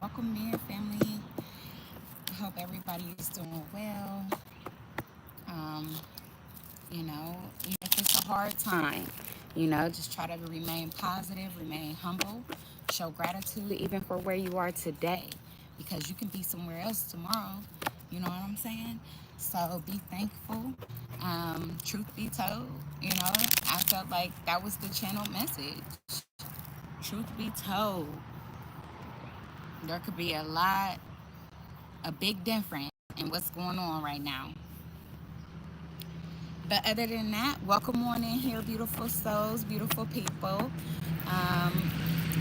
Welcome in, family. I hope everybody is doing well. Um, Even if it's a hard time, just try to remain positive, remain humble, show gratitude even for where you are today, because you can be somewhere else tomorrow. You know what I'm saying? So be thankful. Truth be told, I felt like that was the channel message. Truth be told, there could be a big difference in what's going on right now. But other than that, welcome on in here, beautiful souls, beautiful people. Um,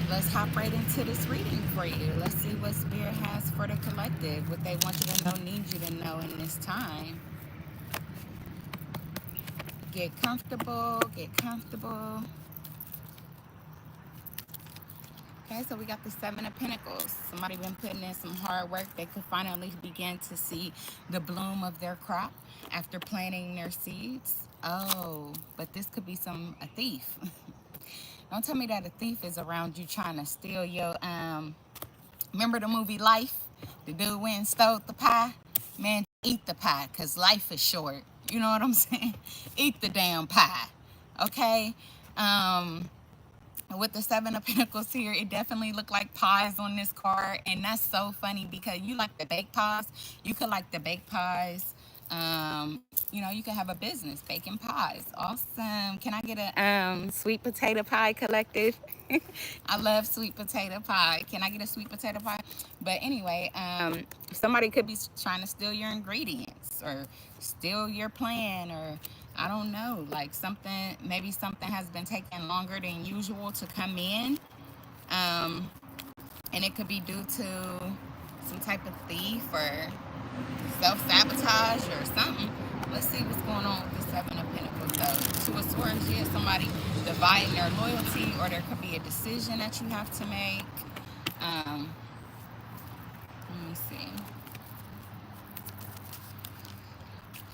let's hop right into this reading for you. Let's see what Spirit has for the collective, what they want you to know, need you to know in this time. Get comfortable, get comfortable. Okay, so we got the Seven of Pentacles. Somebody been putting in some hard work. They could finally begin to see the bloom of their crop after planting their seeds. Oh, but this could be a thief. Don't tell me that a thief is around you trying to steal your remember the movie Life? The dude went and stole the pie. Man, eat the pie, cause life is short. You know what I'm saying? Eat the damn pie. Okay? Um with the Seven of Pentacles here, it definitely looked like pies on this card, and that's so funny because you like the baked pies. You could like the baked pies. You could have a business baking pies. Awesome. Can I get a sweet potato pie collective? I love sweet potato pie. Can I get a sweet potato pie? But anyway, somebody could be trying to steal your ingredients or steal your plan, or I don't know, like maybe something has been taking longer than usual to come in. Um, and it could be due to some type of thief or self-sabotage or something. Let's see what's going on with the Seven of Pentacles though. Two of Swords, yeah, somebody dividing their loyalty, or there could be a decision that you have to make. Um, let me see.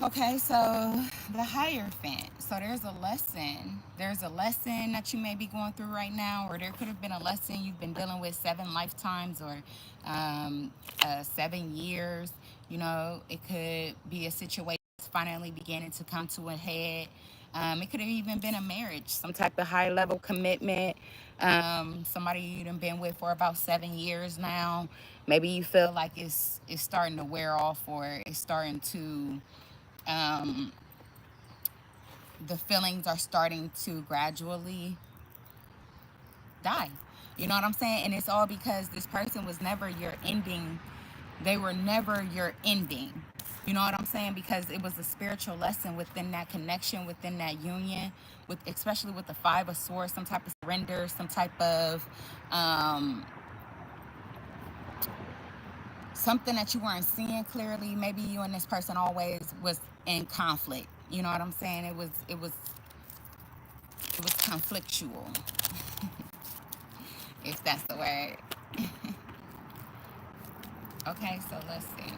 Okay, so the Hierophant. So there's a lesson. There's a lesson that you may be going through right now, or there could have been a lesson you've been dealing with 7 lifetimes, or 7 years. It could be a situation that's finally beginning to come to a head. It could have even been a marriage, some type of high level commitment. Somebody you've been with for about 7 years now. Maybe you feel like it's starting to wear off, or it's starting to um, the feelings are starting to gradually die. You know what I'm saying? And it's all because this person was never your ending. They were never your ending. You know what I'm saying? Because it was a spiritual lesson within that connection, within that union, with especially with the Five of Swords, some type of surrender, some type of something that you weren't seeing clearly. Maybe you and this person always was in conflict. You know what I'm saying? It was conflictual, if that's the word. Okay, so let's see.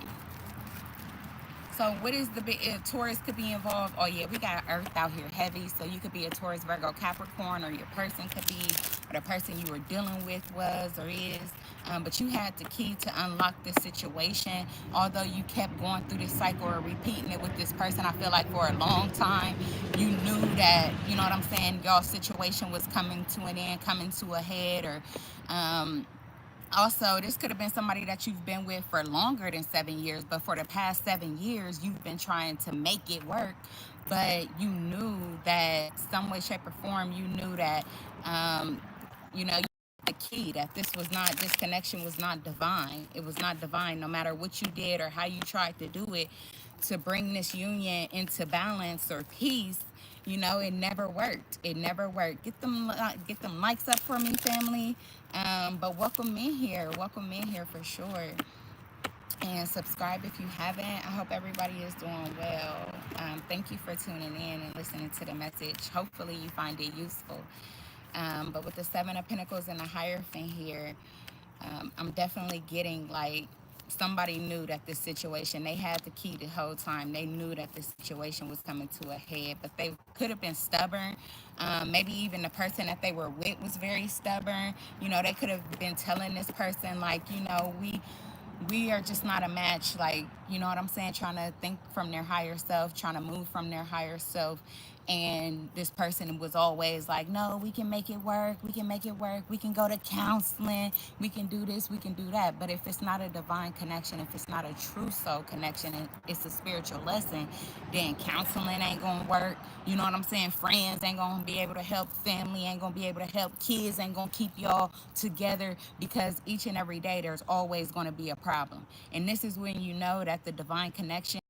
So what is the big Taurus could be involved? Oh yeah, we got Earth out here heavy. So you could be a Taurus, Virgo, Capricorn, or your person could be, or the person you were dealing with was or is. But you had the key to unlock this situation. Although you kept going through this cycle or repeating it with this person, I feel like for a long time, you knew that, you know what I'm saying, y'all situation was coming to an end, coming to a head, or also, this could have been somebody that you've been with for longer than 7 years, but for the past 7 years, you've been trying to make it work. But you knew that some way, shape, or form, you knew that, you know, the key that this connection was not divine. It was not divine, no matter what you did or how you tried to do it to bring this union into balance or peace. It never worked. It never worked. Get them likes up for me, family. But welcome in here. Welcome in here for sure. And subscribe if you haven't. I hope everybody is doing well. Thank you for tuning in and listening to the message. Hopefully you find it useful. But with the Seven of Pentacles and the Hierophant here, I'm definitely getting like somebody knew that this situation, they had the key the whole time. They knew that the situation was coming to a head, but they could have been stubborn. Maybe even the person that they were with was very stubborn. You know, they could have been telling this person, like, you know, we are just not a match. Like, you know what I'm saying? Trying to think from their higher self, trying to move from their higher self. And this person was always like, no, we can make it work. We can make it work. We can go to counseling. We can do this. We can do that. But if it's not a divine connection, if it's not a true soul connection, and it's a spiritual lesson, then counseling ain't going to work. You know what I'm saying? Friends ain't going to be able to help. Family ain't going to be able to help. Kids ain't going to keep y'all together, because each and every day there's always going to be a problem. And this is when you know that the divine connection,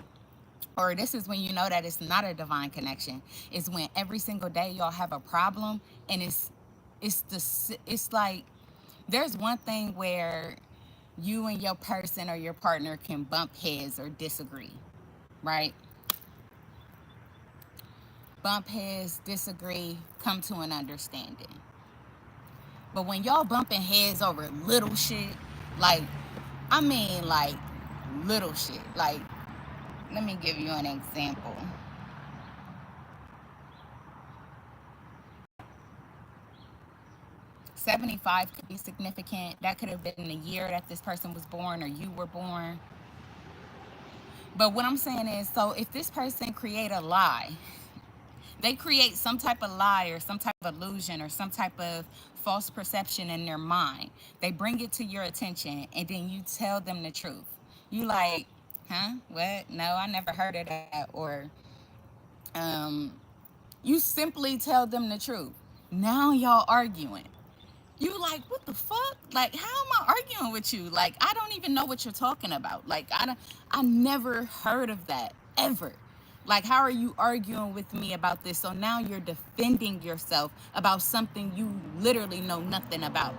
or this is when you know that it's not a divine connection, is when every single day y'all have a problem. And it's like, there's one thing where you and your person or your partner can bump heads or disagree, right? Bump heads, disagree, come to an understanding. But when y'all bumping heads over little shit, like, I mean, like, little shit, like, let me give you an example. 75 could be significant. That could have been the year that this person was born or you were born. But what I'm saying is, so if this person create a lie, they create some type of lie or some type of illusion or some type of false perception in their mind. They bring it to your attention, and then you tell them the truth. You like, huh? What? No, I never heard of that. Or um, you simply tell them the truth. Now y'all arguing. You like, what the fuck? Like, how am I arguing with you? Like, I don't even know what you're talking about. Like, I never heard of that ever. Like, how are you arguing with me about this? So now you're defending yourself about something you literally know nothing about.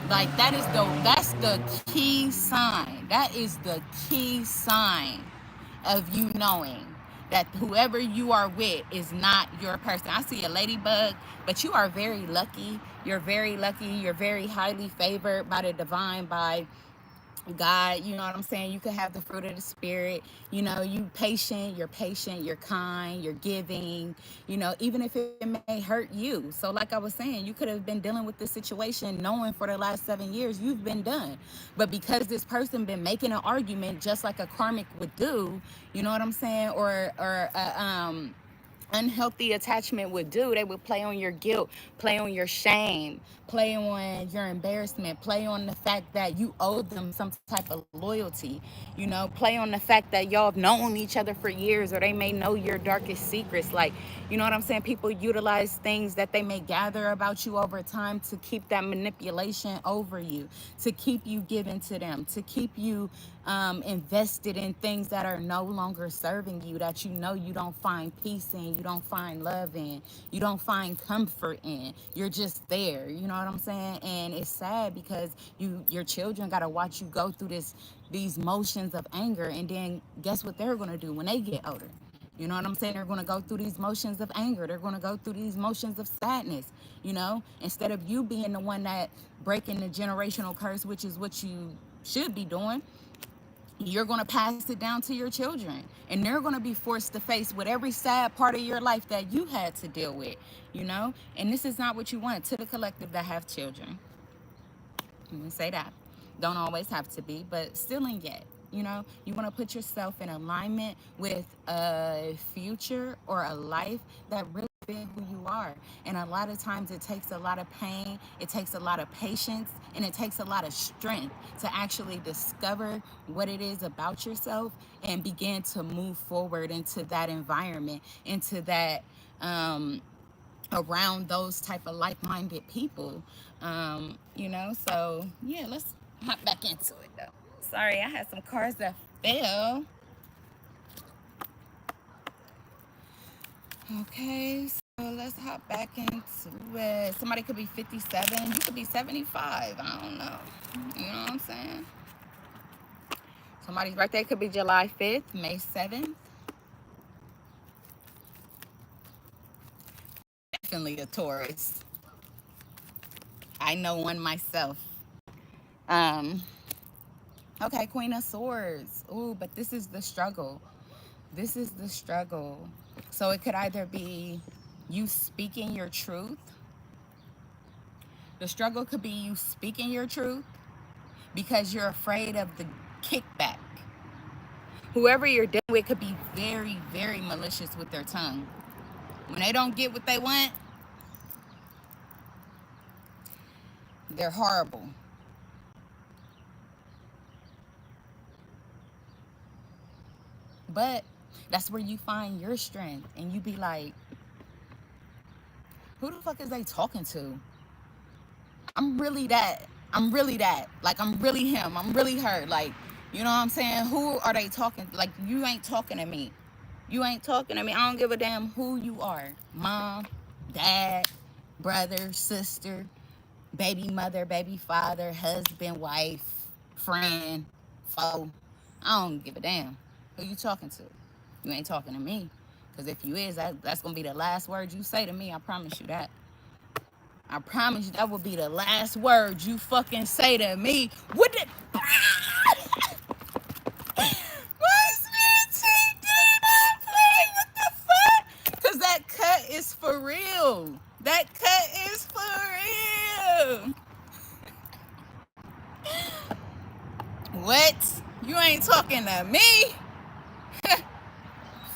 Like, that's the key sign. That is the key sign of you knowing that whoever you are with is not your person. I see a ladybug, but you are very lucky. You're very lucky. You're very highly favored by the divine, by God. You know what I'm saying? You could have the fruit of the spirit. You know, patient, you're kind, you're giving, you know, even if it may hurt you. So like I was saying, you could have been dealing with this situation knowing for the last 7 years you've been done. But because this person been making an argument just like a karmic would do, you know what I'm saying? Or unhealthy attachment would do. They would play on your guilt, play on your shame, play on your embarrassment, play on the fact that you owe them some type of loyalty, you know, play on the fact that y'all have known each other for years, or they may know your darkest secrets. Like, you know what I'm saying? People utilize things that they may gather about you over time to keep that manipulation over you, to keep you given to them, to keep you invested in things that are no longer serving you, that you know you don't find peace in, you don't find love in, you don't find comfort in. You're just there. You know what I'm saying? And it's sad because your children got to watch you go through these motions of anger, and then guess what they're going to do when they get older? You know what I'm saying? They're going to go through these motions of anger. They're going to go through these motions of sadness, you know, instead of you being the one that breaking the generational curse, which is what you should be doing. You're going to pass it down to your children, and they're going to be forced to face with every sad part of your life that you had to deal with, you know. And this is not what you want. To the collective that have children, let me say that, don't always have to be, but still and yet, you know, you want to put yourself in alignment with a future or a life that really fit who you are. And a lot of times it takes a lot of pain, it takes a lot of patience, and it takes a lot of strength to actually discover what it is about yourself and begin to move forward into that environment, into that around those type of like-minded people. You know, so yeah, let's hop back into it though. Sorry, I had some cars that fell. Okay, so let's hop back into it. Somebody could be 57, you could be 75. I don't know. You know what I'm saying? Somebody's birthday could be July 5th, May 7th. Definitely a Taurus. I know one myself. Um, Okay, Queen of Swords. Ooh, but this is the struggle. This is the struggle. So it could either be you speaking your truth. The struggle could be you speaking your truth because you're afraid of the kickback. Whoever you're dealing with could be very, very malicious with their tongue. When they don't get what they want, they're horrible. But that's where you find your strength and you be like, who the fuck is they talking to? I'm really that. I'm really that. Like, I'm really him. I'm really her. Like, you know what I'm saying? Who are they talking? Like, you ain't talking to me. You ain't talking to me. I don't give a damn who you are. Mom, dad, brother, sister, baby mother, baby father, husband, wife, friend, foe. I don't give a damn who you talking to. You ain't talking to me. Because if you is, that's going to be the last word you say to me. I promise you that. I promise you that will be the last word you fucking say to me. What did... What's did not play? What the fuck? Because that cut is for real. That cut is for real. What? You ain't talking to me?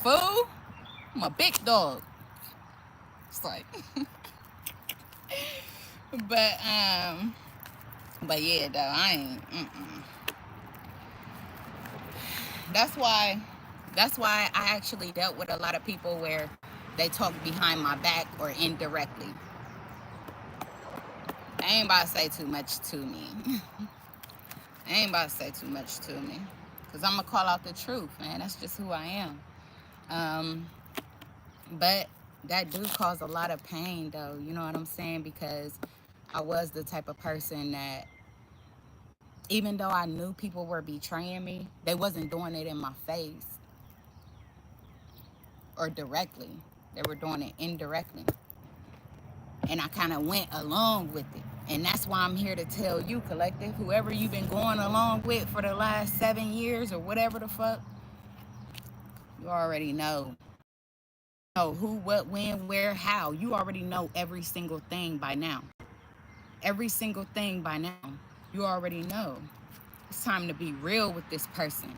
Fool? I'm a big dog. It's like... but, but yeah, though, I ain't... That's why I actually dealt with a lot of people where they talk behind my back or indirectly. They ain't about to say too much to me. They ain't about to say too much to me. Because I'm going to call out the truth, man. That's just who I am. But that do cause a lot of pain, though. You know what I'm saying? Because I was the type of person that, even though I knew people were betraying me, they wasn't doing it in my face or directly. They were doing it indirectly. And I kind of went along with it. And that's why I'm here to tell you, collective, whoever you've been going along with for the last 7 years or whatever the fuck, you already know. Know who, what, when, where, how. You already know every single thing by now. Every single thing by now. You already know. It's time to be real with this person.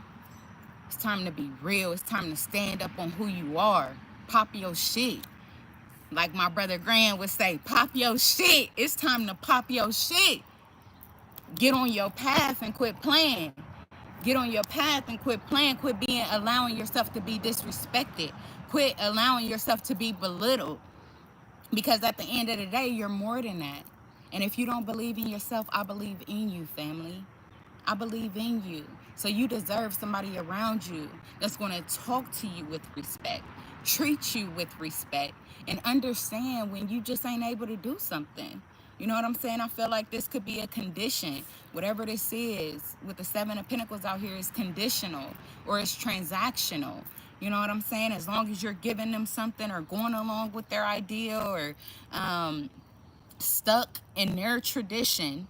It's time to be real. It's time to stand up on who you are. Pop your shit. Like my brother Grant would say, pop your shit. It's time to pop your shit. Get on your path and quit playing. Get on your path and quit playing. Quit allowing yourself to be disrespected. Quit allowing yourself to be belittled. Because at the end of the day, you're more than that. And if you don't believe in yourself, I believe in you, family. I believe in you. So you deserve somebody around you that's going to talk to you with respect, treat you with respect, and understand when you just ain't able to do something. You know what I'm saying? I feel like this could be a condition. Whatever this is with the Seven of Pentacles out here is conditional or it's transactional. You know what I'm saying? As long as you're giving them something or going along with their idea or stuck in their tradition,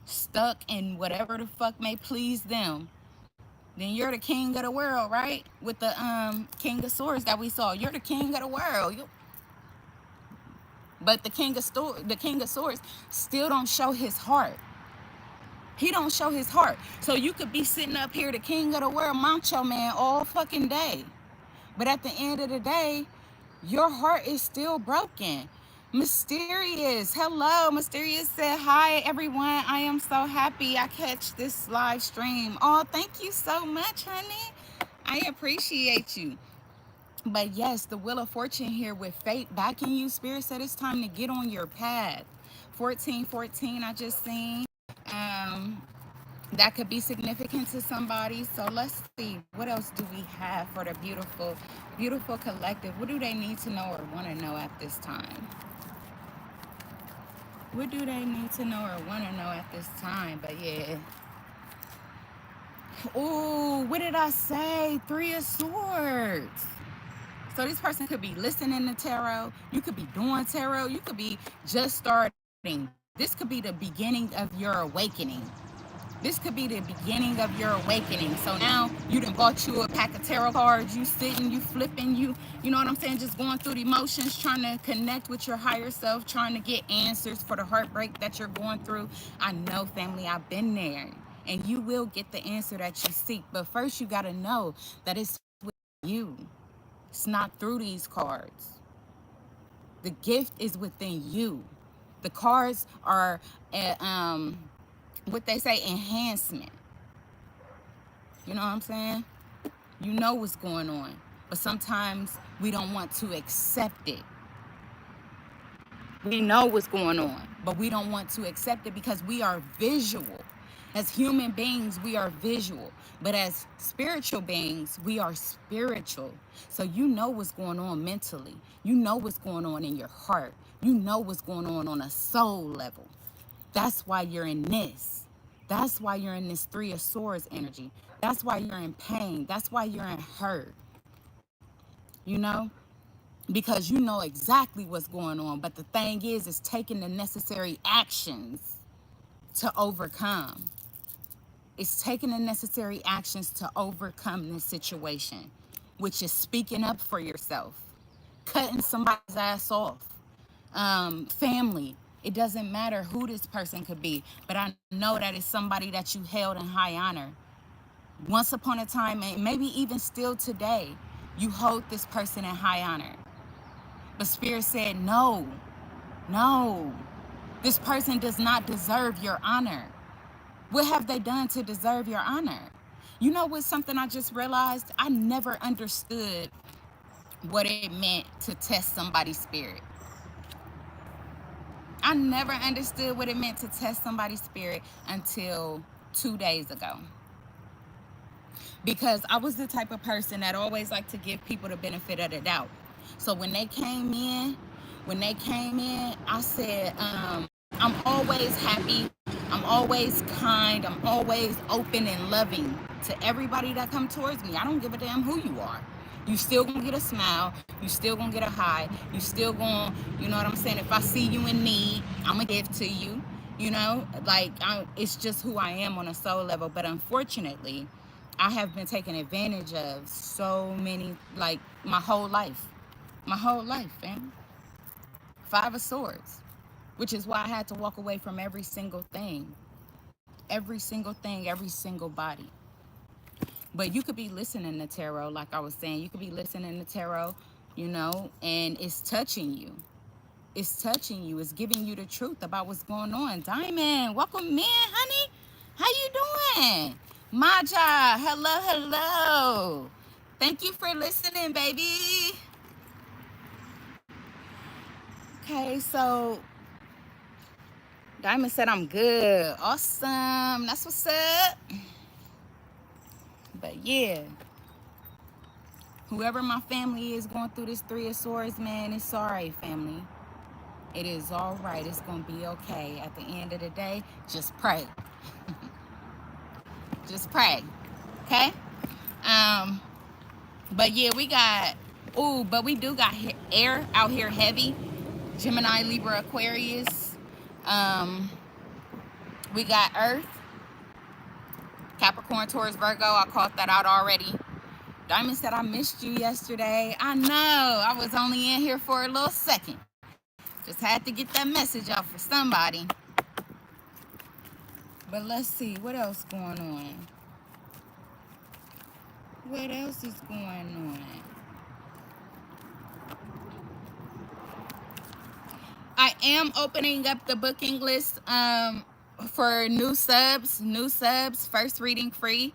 stuck in whatever the fuck may please them, then you're the king of the world, right? With the King of Swords that we saw. You're the king of the world. But the King of Swords still don't show his heart. He don't show his heart. So you could be sitting up here, the king of the world, macho man, all fucking day. But at the end of the day, your heart is still broken. Mysterious. Hello. Mysterious said, hi, everyone. I am so happy I catch this live stream. Oh, thank you so much, honey. I appreciate you. But yes, the Wheel of Fortune here with fate backing you. Spirit said it's time to get on your path. 1414 I just seen. That could be significant to somebody. So let's see. What else do we have for the beautiful, beautiful collective? What do they need to know or want to know at this time? What do they need to know or want to know at this time? But yeah. Ooh, what did I say? 3 of Swords. So this person could be listening to tarot. You could be doing tarot. You could be just starting. This could be the beginning of your awakening. This could be the beginning of your awakening. So now you done bought you a pack of tarot cards, you sitting, you flipping, you know what I'm saying, just going through the emotions, trying to connect with your higher self, trying to get answers for the heartbreak that you're going through. I know, family, I've been there. And you will get the answer that you seek. But first you gotta know that it's with you. It's not through these cards. The gift is within you. The cards are what they say, enhancement. You know what I'm saying? You know what's going on. But sometimes we don't want to accept it. We know what's going on, but we don't want to accept it because we are visual. As human beings, we are visual. But as spiritual beings, we are spiritual. So you know what's going on mentally. You know what's going on in your heart. You know what's going on a soul level. That's why you're in this. That's why you're in this Three of Swords energy. That's why you're in pain. That's why you're in hurt. You know? Because you know exactly what's going on. But the thing is taking the necessary actions to overcome. It's taking the necessary actions to overcome this situation, which is speaking up for yourself, cutting somebody's ass off, family. It doesn't matter who this person could be, but I know that it's somebody that you held in high honor. Once upon a time, and maybe even still today, you hold this person in high honor. But Spirit said, no, no, this person does not deserve your honor. What have they done to deserve your honor? You know what's something I just realized? I never understood what it meant to test somebody's spirit. I never understood what it meant to test somebody's spirit until 2 days ago. Because I was the type of person that always liked to give people the benefit of the doubt. So when they came in, I said, I'm always happy, I'm always kind, I'm always open and loving to everybody that come towards me. I don't give a damn who you are. You still gonna get a smile, you still gonna get a hi, you still gonna, you know what I'm saying? If I see you in need, I'm gonna give to you. You know, like it's just who I am on a soul level. But unfortunately, I have been taken advantage of so many, like my whole life. My whole life, fam. Five of Swords. Which is why I had to walk away from every single thing. Every single thing, every single body. But you could be listening to tarot, like I was saying. You could be listening to tarot, you know, and it's touching you. It's touching you. It's giving you the truth about what's going on. Diamond, welcome in, honey. How you doing? Maja, hello, hello. Thank you for listening, baby. Okay, so Diamond said I'm good. Awesome. That's what's up. But yeah, whoever my family is going through this Three of Swords, man, it's all right, family. It is all right. It's going to be okay. At the end of the day, just pray. Just pray. Okay? Um, but yeah, but we do got air out here heavy. Gemini, Libra, Aquarius. Um, we got Earth, Capricorn, Taurus, Virgo. I caught that out already. Diamond said I missed you yesterday. I know. I was only in here for a little second. Just had to get that message out for somebody. But let's see. What else going on? What else is going on? I am opening up the booking list for new subs, first reading free.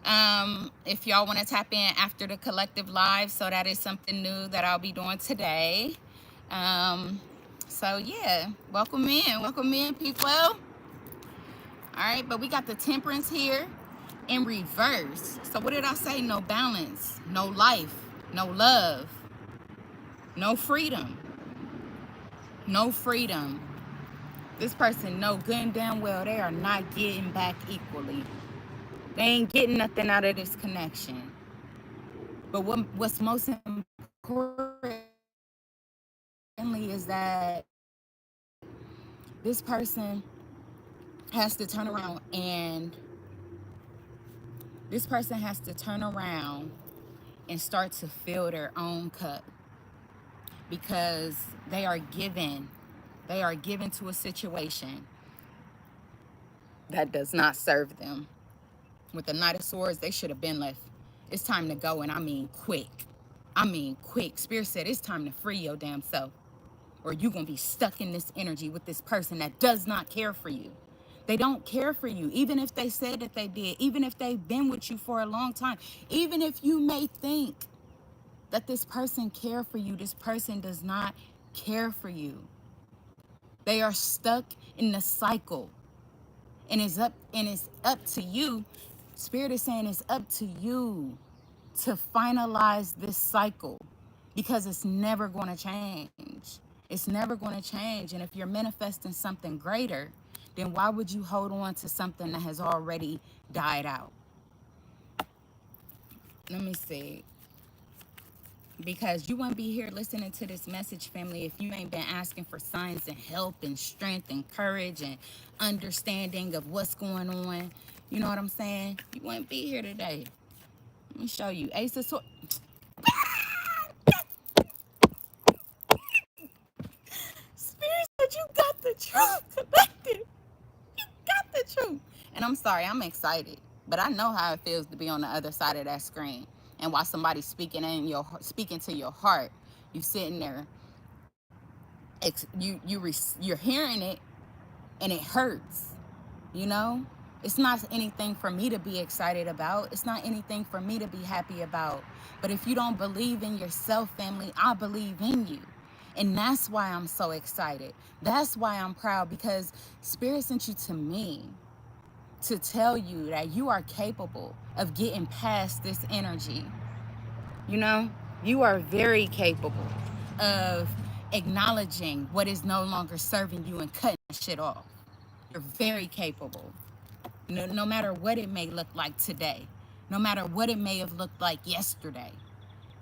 If y'all want to tap in after the collective live, so that is something new that I'll be doing today. So yeah, welcome in, people. All right, but we got the Temperance here in reverse. So what did I say? No balance, no life, no love, no freedom. No freedom. This person know good and damn well they are not getting back equally. They ain't getting nothing out of this connection. But what's most importantly is that this person has to turn around, and this person has to turn around and start to fill their own cup, because they are given to a situation that does not serve them. With the Knight of Swords, they should have been left. It's time to go, and I mean quick. I mean quick. Spirit said it's time to free your damn self, or you're going to be stuck in this energy with this person that does not care for you. They don't care for you, even if they said that they did, even if they've been with you for a long time, even if you may think that this person care for you, this person does not care for you. They are stuck in the cycle, and it's up to you. Spirit is saying it's up to you to finalize this cycle, because it's never going to change. It's never going to change. And if you're manifesting something greater, then why would you hold on to something that has already died out? Let me see. Because you wouldn't be here listening to this message, family, if you ain't been asking for signs and help and strength and courage and understanding of what's going on. You know what I'm saying? You wouldn't be here today. Let me show you. Ace of Swords. Spirit said you got the truth connected. You got the truth. And I'm sorry, I'm excited. But I know how it feels to be on the other side of that screen. And while somebody's speaking to your heart, you sitting there, you're hearing it, and it hurts. You know, it's not anything for me to be excited about. It's not anything for me to be happy about. But if you don't believe in yourself, family, I believe in you. And that's why I'm so excited. That's why I'm proud, because Spirit sent you to me to tell you that you are capable of getting past this energy. You know, you are very capable of acknowledging what is no longer serving you and cutting that shit off. You're very capable. No matter what it may look like today, no matter what it may have looked like yesterday.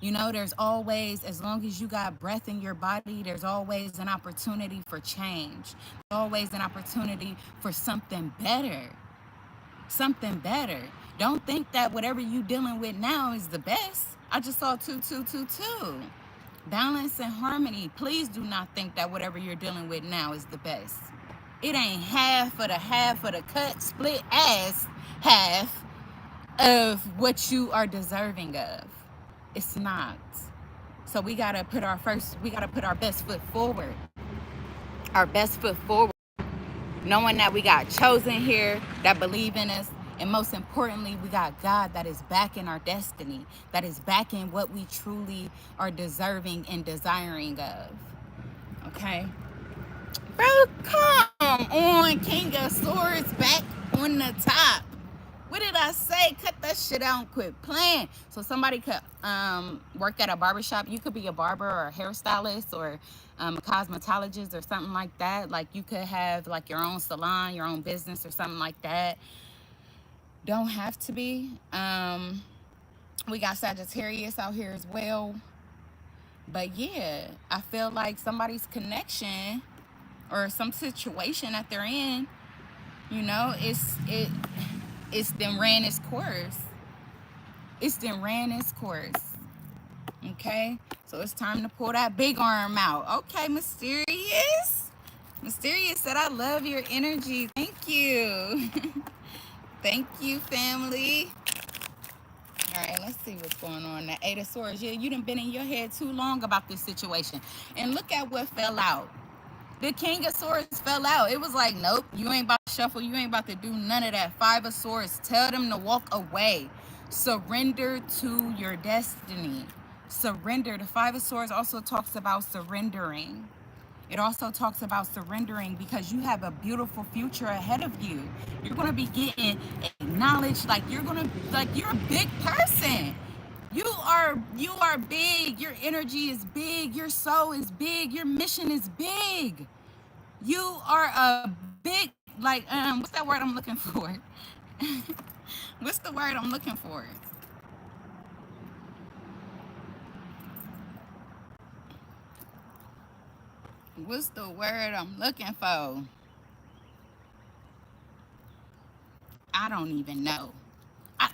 You know, there's always, as long as you got breath in your body, there's always an opportunity for change. There's always an opportunity for something better. Something better. Don't think that whatever you dealing with now is the best. I just saw 2222. Balance and harmony. Please do not think that whatever you're dealing with now is the best. It ain't half of the cut, split ass half of what you are deserving of. It's not. So we gotta put our best foot forward. Our best foot forward. Knowing that we got chosen here, that believe in us, and most importantly, we got God that is backing our destiny, that is backing what we truly are deserving and desiring of. Okay? Bro, come on, King of Swords back on the top. What did I say? Cut that shit out and quit playing. So somebody could work at a barbershop. You could be a barber or a hairstylist or a cosmetologist or something like that. Like you could have like your own salon, your own business or something like that. Don't have to be. We got Sagittarius out here as well. But yeah, I feel like somebody's connection or some situation that they're in, you know, it's then ran its course. It's then ran its course. Okay? So it's time to pull that big arm out. Okay, Mysterious. Mysterious said, I love your energy. Thank you. Thank you, family. All right, let's see what's going on. The Eight of Swords. Yeah, you done been in your head too long about this situation. And look at what fell out. The King of Swords fell out. It was like, nope, you ain't about to shuffle. You ain't about to do none of that. Five of Swords. Tell them to walk away. Surrender to your destiny. Surrender. The Five of Swords also talks about surrendering. It also talks about surrendering because you have a beautiful future ahead of you. You're going to be getting acknowledged like you're a big person. You are big. Your energy is big. Your soul is big. Your mission is big. You are a big, like, what's that word I'm looking for? What's the word I'm looking for? What's the word I'm looking for? I don't even know.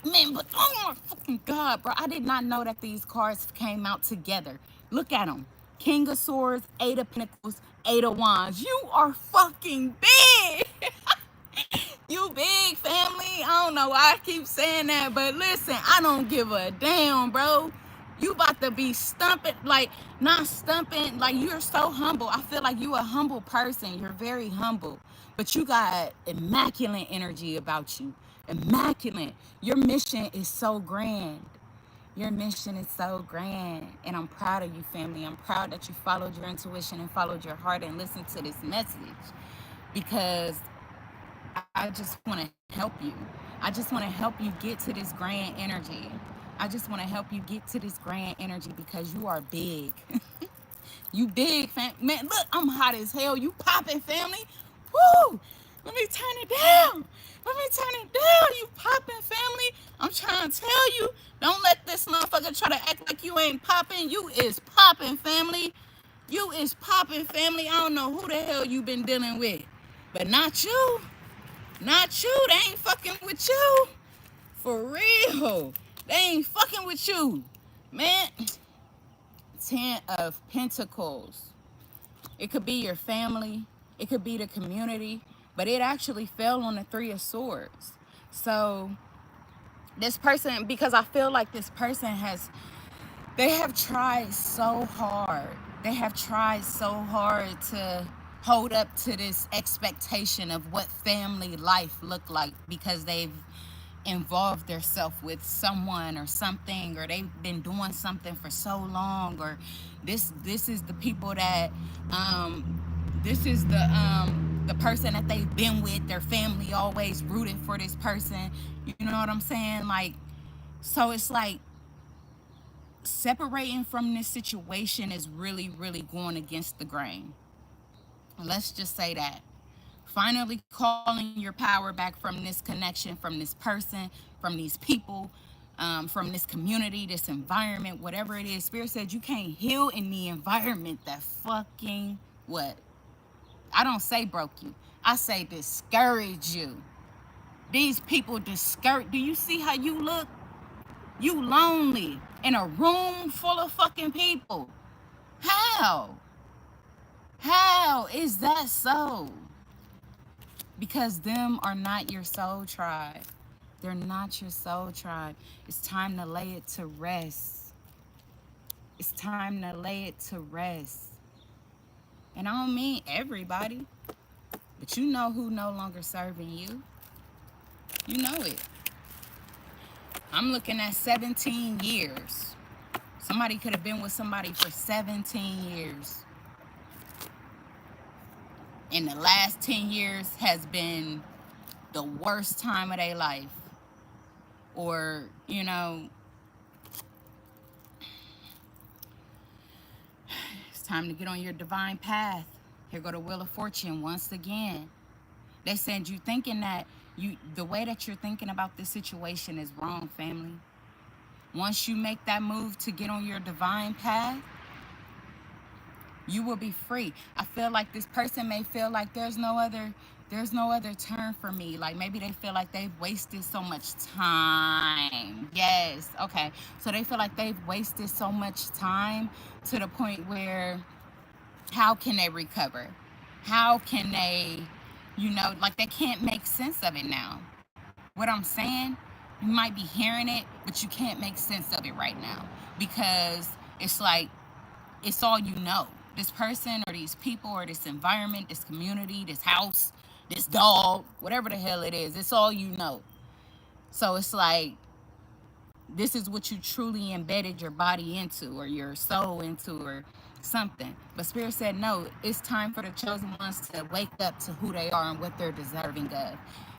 Man, but oh my fucking God, bro. I did not know that these cards came out together. Look at them. King of Swords, Eight of Pentacles, Eight of Wands. You are fucking big. You big, family. I don't know why I keep saying that, but listen, I don't give a damn, bro. You about to be stumping, like, not stumping, like, you're so humble. I feel like you a humble person. You're very humble, but you got immaculate energy about you. Immaculate. Your mission is so grand. Your mission is so grand, and I'm proud of you, family. I'm proud that you followed your intuition and followed your heart and listened to this message, because I just want to help you. I just want to help you get to this grand energy. I just want to help you get to this grand energy because you are big. You big, fam. Man, look, I'm hot as hell. You popping, family. Woo! Let me turn it down. Let me turn it down. You popping, family. I'm trying to tell you, don't let this motherfucker try to act like you ain't popping. You is popping, family. You is popping, family. I don't know who the hell you been dealing with, but not you. Not you. They ain't fucking with you. For real. They ain't fucking with you. Man. Ten of Pentacles. It could be your family. It could be the community. But it actually fell on the Three of Swords. So this person, because I feel like this person they have tried so hard. They have tried so hard to hold up to this expectation of what family life looked like, because they've involved themselves with someone or something, or they've been doing something for so long, or this is the people that this is the person that they've been with. Their family always rooted for this person. You know what I'm saying? Like, so it's like separating from this situation is really, really going against the grain. Let's just say that. Finally calling your power back from this connection, from this person, from these people, from this community, this environment, whatever it is. Spirit said you can't heal in the environment that fucking what? I don't say broke you. I say discourage you. These people discourage. Do you see how you look? You lonely in a room full of fucking people. How? How is that so? Because them are not your soul tribe. They're not your soul tribe. It's time to lay it to rest. It's time to lay it to rest. And I don't mean everybody, but you know who no longer serving you. You know it. I'm looking at 17 years. Somebody could have been with somebody for 17 years. And the last 10 years has been the worst time of their life. Or, you know, it's time to get on your divine path. Here go the Wheel of Fortune once again. They said you thinking that the way that you're thinking about this situation is wrong, family. Once you make that move to get on your divine path, you will be free. I feel like this person may feel like there's no other turn for me. Like maybe they feel like they've wasted so much time. Yes, okay. So they feel like they've wasted so much time to the point where how can they recover? How can they, like they can't make sense of it now. What I'm saying, you might be hearing it, but you can't make sense of it right now, because it's like, it's all you know. This person or these people or this environment, this community, this house, this dog, whatever the hell it is, it's all you know. So it's like, this is what you truly embedded your body into, or your soul into, or something. But Spirit said, no, it's time for the chosen ones to wake up to who they are and what they're deserving of.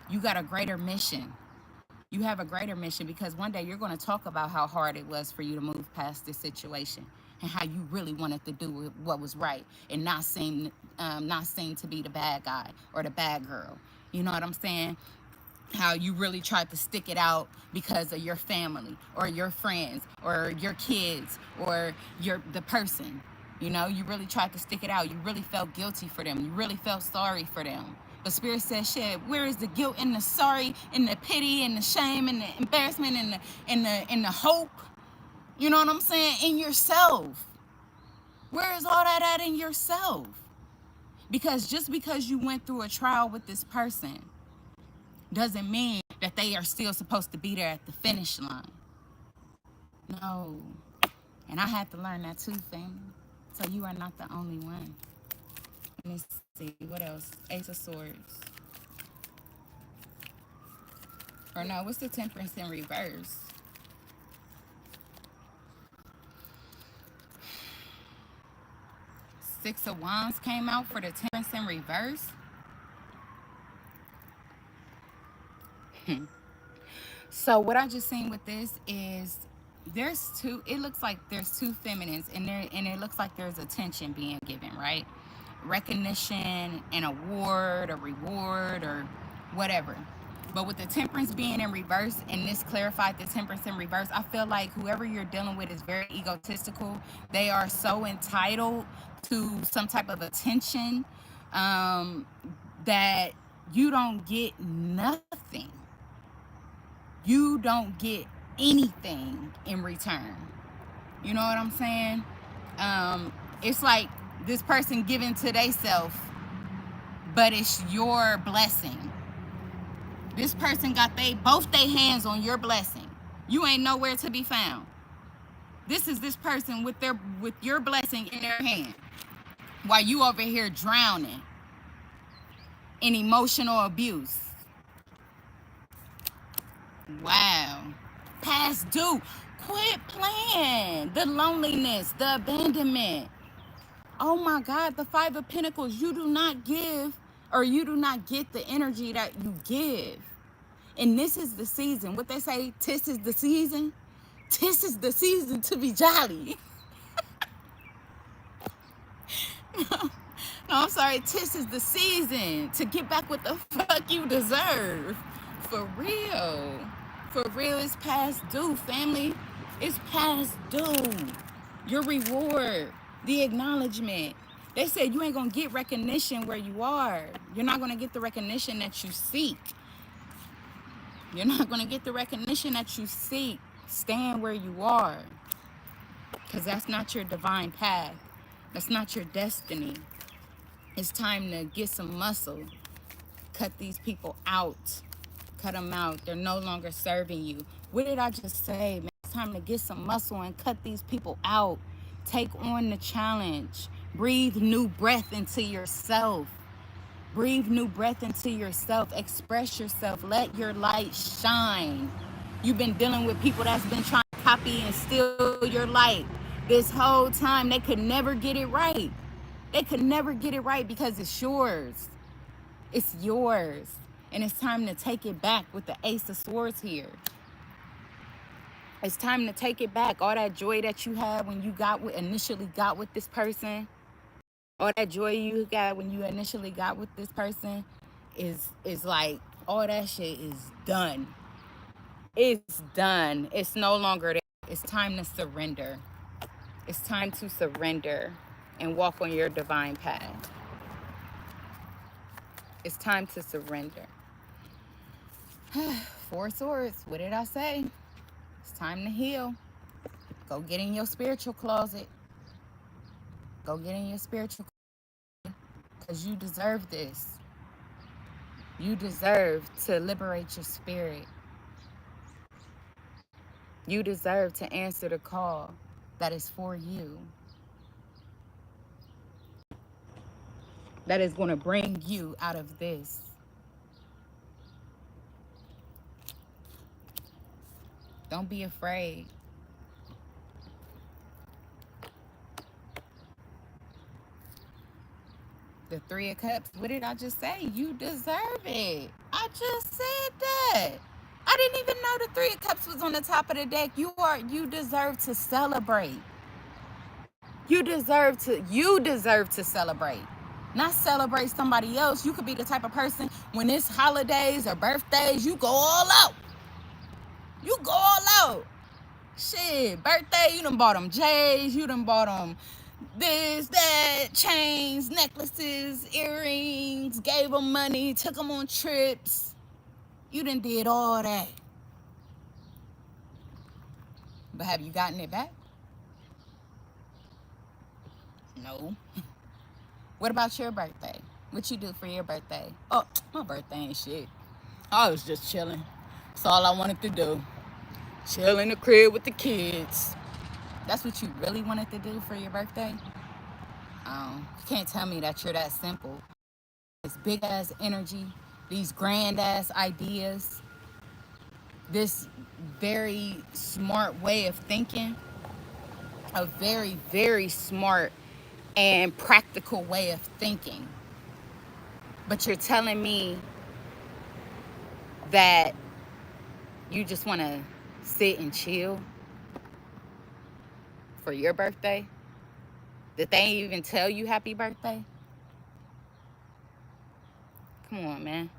You got a greater mission. You have a greater mission, because one day you're going to talk about how hard it was for you to move past this situation, and how you really wanted to do what was right, and not seem to be the bad guy or the bad girl. You know what I'm saying? How you really tried to stick it out because of your family or your friends or your kids or the person. You know, you really tried to stick it out. You really felt guilty for them. You really felt sorry for them. But Spirit says, shit, where is the guilt and the sorry and the pity and the shame and the embarrassment and the hope? You know what I'm saying? In yourself. Where is all that at in yourself? Because just because you went through a trial with this person doesn't mean that they are still supposed to be there at the finish line. No. And I had to learn that too, family. So you are not the only one. Let me see. What else? Ace of Swords. Or no, what's the Temperance in reverse? Six of Wands came out for the Temperance in reverse. So what I just seen with this is there's two, it looks like there's two feminines and it looks like there's attention being given, right? Recognition, an award, a reward, or whatever. But with the Temperance being in reverse, and this clarified the Temperance in reverse, I feel like whoever you're dealing with is very egotistical. They are so entitled to some type of attention that you don't get nothing. You don't get anything in return. You know what I'm saying? It's like this person giving to theyself, but it's your blessing. This person got both their hands on your blessing. You ain't nowhere to be found. This is this person with your blessing in their hand, while you over here drowning in emotional abuse. Wow. Past due. Quit playing. The loneliness, the abandonment. Oh my God, the Five of Pentacles. You do not give, or you do not get the energy that you give. And this is the season. What they say, tis is the season. Tis is the season to be jolly. No, I'm sorry. Tis is the season to get back what the fuck you deserve. For real. For real, it's past due, family. It's past due. Your reward, the acknowledgement. They said you ain't gonna get recognition where you are. You're not gonna get the recognition that you seek. You're not gonna get the recognition that you seek. Stand where you are. Because that's not your divine path. That's not your destiny. It's time to get some muscle. Cut these people out. Cut them out. They're no longer serving you. What did I just say, man? It's time to get some muscle and cut these people out. Take on the challenge. Breathe new breath into yourself. Breathe new breath into yourself. Express yourself. Let your light shine. You've been dealing with people that's been trying to copy and steal your light. This whole time, they could never get it right. They could never get it right because it's yours. It's yours. And it's time to take it back with the Ace of Swords here. It's time to take it back. All that joy that you had when you initially got with this person, all that joy you got when you initially got with this person is like, all that shit is done. It's done. It's no longer there. It's time to surrender. It's time to surrender and walk on your divine path. It's time to surrender. Four Swords. What did I say? It's time to heal. Go get in your spiritual closet. Go get in your spiritual closet. Because you deserve this. You deserve to liberate your spirit. You deserve to answer the call that is for you. That is going to bring you out of this. Don't be afraid. The Three of Cups. What did I just say? You deserve it. I just said that. I didn't even know the Three of Cups was on the top of the deck. You deserve to celebrate. You deserve to celebrate. Not celebrate somebody else. You could be the type of person when it's holidays or birthdays, you go all out. You go all out. Shit, birthday, you done bought them J's, you done bought them this, that, chains, necklaces, earrings, gave them money, took them on trips. You done did all that. But have you gotten it back? No. What about your birthday? What you do for your birthday? Oh, my birthday ain't shit. I was just chilling. That's all I wanted to do. Chill in the crib with the kids. That's what you really wanted to do for your birthday? You can't tell me that you're that simple. This big ass energy, these grand ass ideas, this very smart way of thinking, a very, very smart and practical way of thinking. But you're telling me that you just want to sit and chill for your birthday? Did they even tell you happy birthday? Come on, man.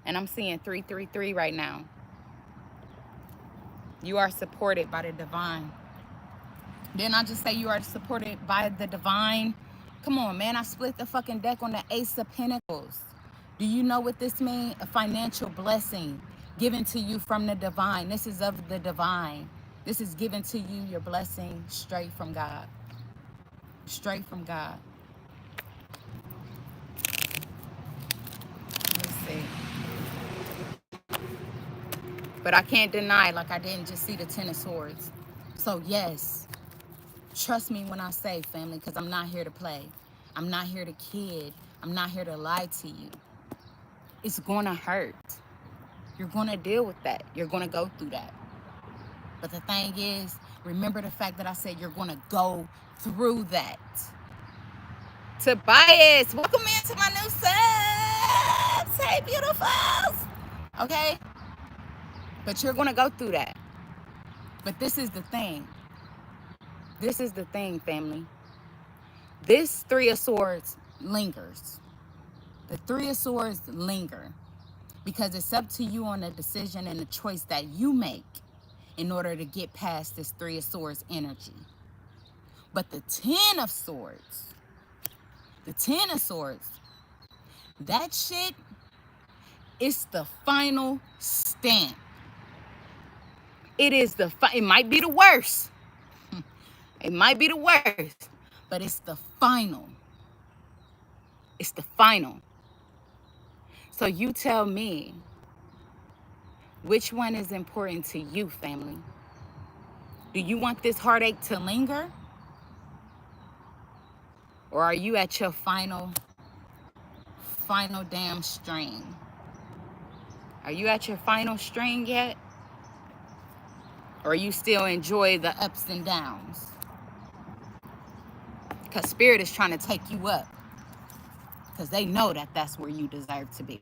And I'm seeing 333 right now. You are supported by the divine. Didn't I just say you are supported by the divine? Come on, man. I split the fucking deck on the Ace of Pentacles. Do you know what this means? A financial blessing given to you from the divine. This is of the divine. This is given to you, your blessing, straight from God. Straight from God. Let me see. But I can't deny, like I didn't just see the Ten of Swords. So yes, trust me when I say, family, because I'm not here to play. I'm not here to kid. I'm not here to lie to you. It's gonna hurt. You're gonna deal with that. You're gonna go through that. But the thing is, remember the fact that I said you're gonna go through that. Tobias, welcome into my new subs. Hey, beautifuls. Okay? But you're gonna go through that. But this is the thing. This is the thing, family. This Three of Swords lingers. The Three of Swords linger because it's up to you on the decision and the choice that you make in order to get past this Three of Swords energy. But the Ten of Swords, that shit is the final stamp. It is it might be the worst. It might be the worst, but it's the final. It's the final. So you tell me, which one is important to you, family? Do you want this heartache to linger? Or are you at your final damn string? Are you at your final string yet? Or you still enjoy the ups and downs? Because Spirit is trying to take you up. Because they know that that's where you deserve to be.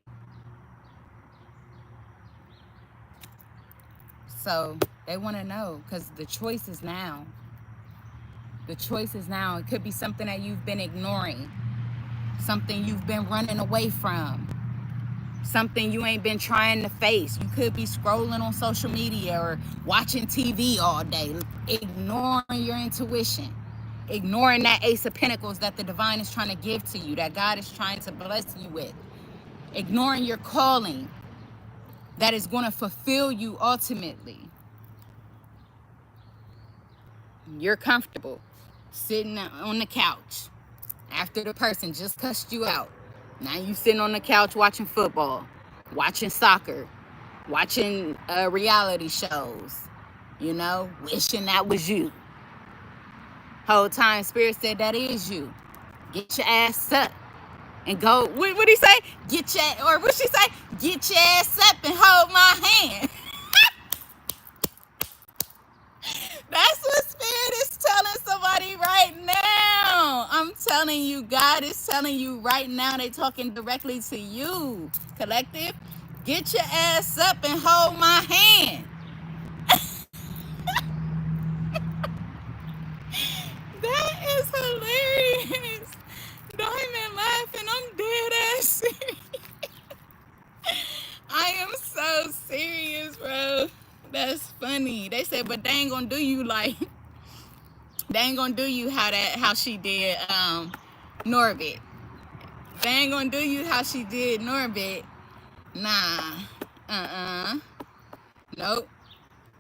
So they want to know, because the choice is now. The choice is now. It could be something that you've been ignoring. Something you've been running away from. Something you ain't been trying to face. You could be scrolling on social media or watching TV all day, ignoring your intuition, ignoring that Ace of Pentacles that the divine is trying to give to you, that God is trying to bless you with, ignoring your calling that is going to fulfill you ultimately. You're comfortable sitting on the couch after the person just cussed you out. Now you sitting on the couch watching football, watching soccer, watching reality shows, you know, wishing that was you. Whole time Spirit said that is you. Get your ass up and go. What he say? What she say? Get your ass up and hold my hand. That's what Spirit is telling somebody right now. I'm telling you, God is telling you right now. They talking directly to you, collective. Get your ass up and hold my hand. That is hilarious. Diamond laughing. I'm dead ass serious. I am so serious, bro. That's funny. They said, but they ain't gonna do you like They ain't gonna do you how she did Norbit. They ain't gonna do you how she did Norbit. Nah. Nope.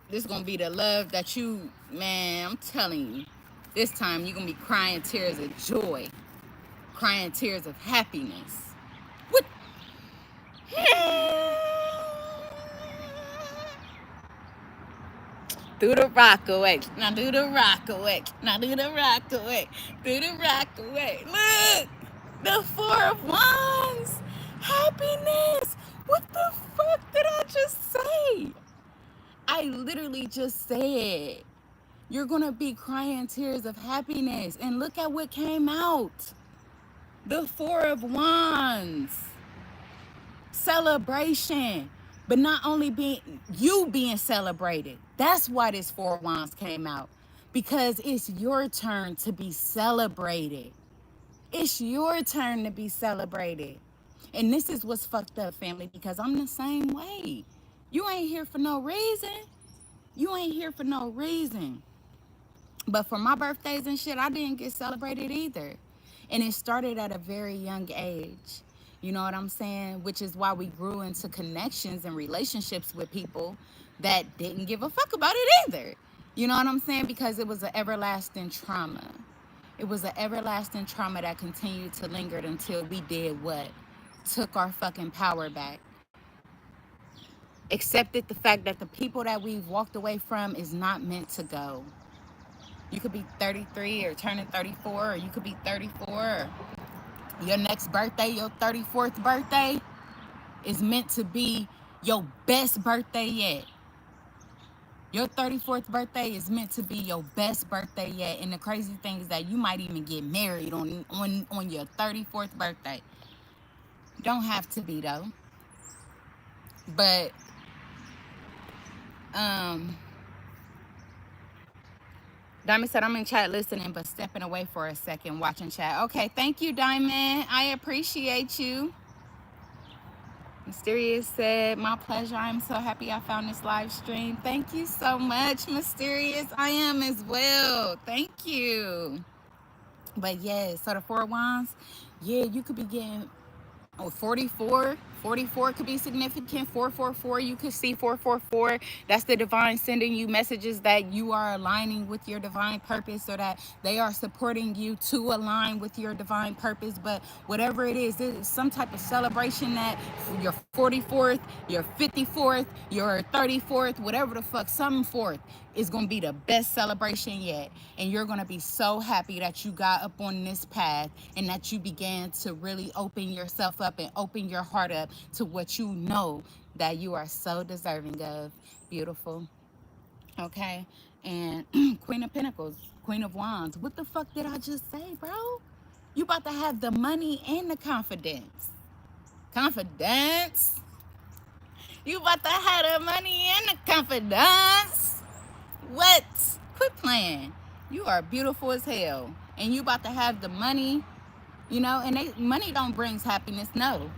This gonna be the love that you, man, I'm telling you. This time you're gonna be crying tears of joy. Crying tears of happiness. What? Do the rock away. Now do the rock away. Now do the rock away. Do the rock away. Look! The Four of Wands. Happiness. What the fuck did I just say? I literally just said you're going to be crying tears of happiness. And look at what came out. The Four of Wands. Celebration. But not only being celebrated. That's why this Four of Wands came out. Because it's your turn to be celebrated. It's your turn to be celebrated. And this is what's fucked up, family, because I'm the same way. You ain't here for no reason. You ain't here for no reason. But for my birthdays and shit, I didn't get celebrated either. And it started at a very young age. You know what I'm saying? Which is why we grew into connections and relationships with people that didn't give a fuck about it either. You know what I'm saying? Because it was an everlasting trauma. It was an everlasting trauma that continued to linger until we did what? Took our fucking power back. Accepted the fact that the people that we've walked away from is not meant to go. You could be 33 or turning 34, or you could be 34. Or your next birthday, your 34th birthday, is meant to be your best birthday yet. Your 34th birthday is meant to be your best birthday yet. And the crazy thing is that you might even get married on your 34th birthday. Don't have to be though. But Diamond said, I'm in chat listening, but stepping away for a second, watching chat. Okay, thank you, Diamond. I appreciate you. Mysterious said, my pleasure. I'm so happy I found this live stream. Thank you so much, Mysterious. I am as well. Thank you. But yeah, so the Four of Wands, yeah, you could be getting 44. 44 could be significant. 444, you could see 444. That's the divine sending you messages that you are aligning with your divine purpose, or that they are supporting you to align with your divine purpose. But whatever it is some type of celebration that your 44th, your 54th, your 34th, whatever the fuck, something fourth is going to be the best celebration yet. And you're going to be so happy that you got up on this path and that you began to really open yourself up and open your heart up to what you know that you are so deserving of. Beautiful. Okay. And Queen of Pentacles, Queen of Wands. What the fuck did I just say, bro? You about to have the money and the confidence. Confidence. You about to have the money and the confidence. What? Quit playing. You are beautiful as hell. And you about to have the money, you know, and money don't brings happiness, no.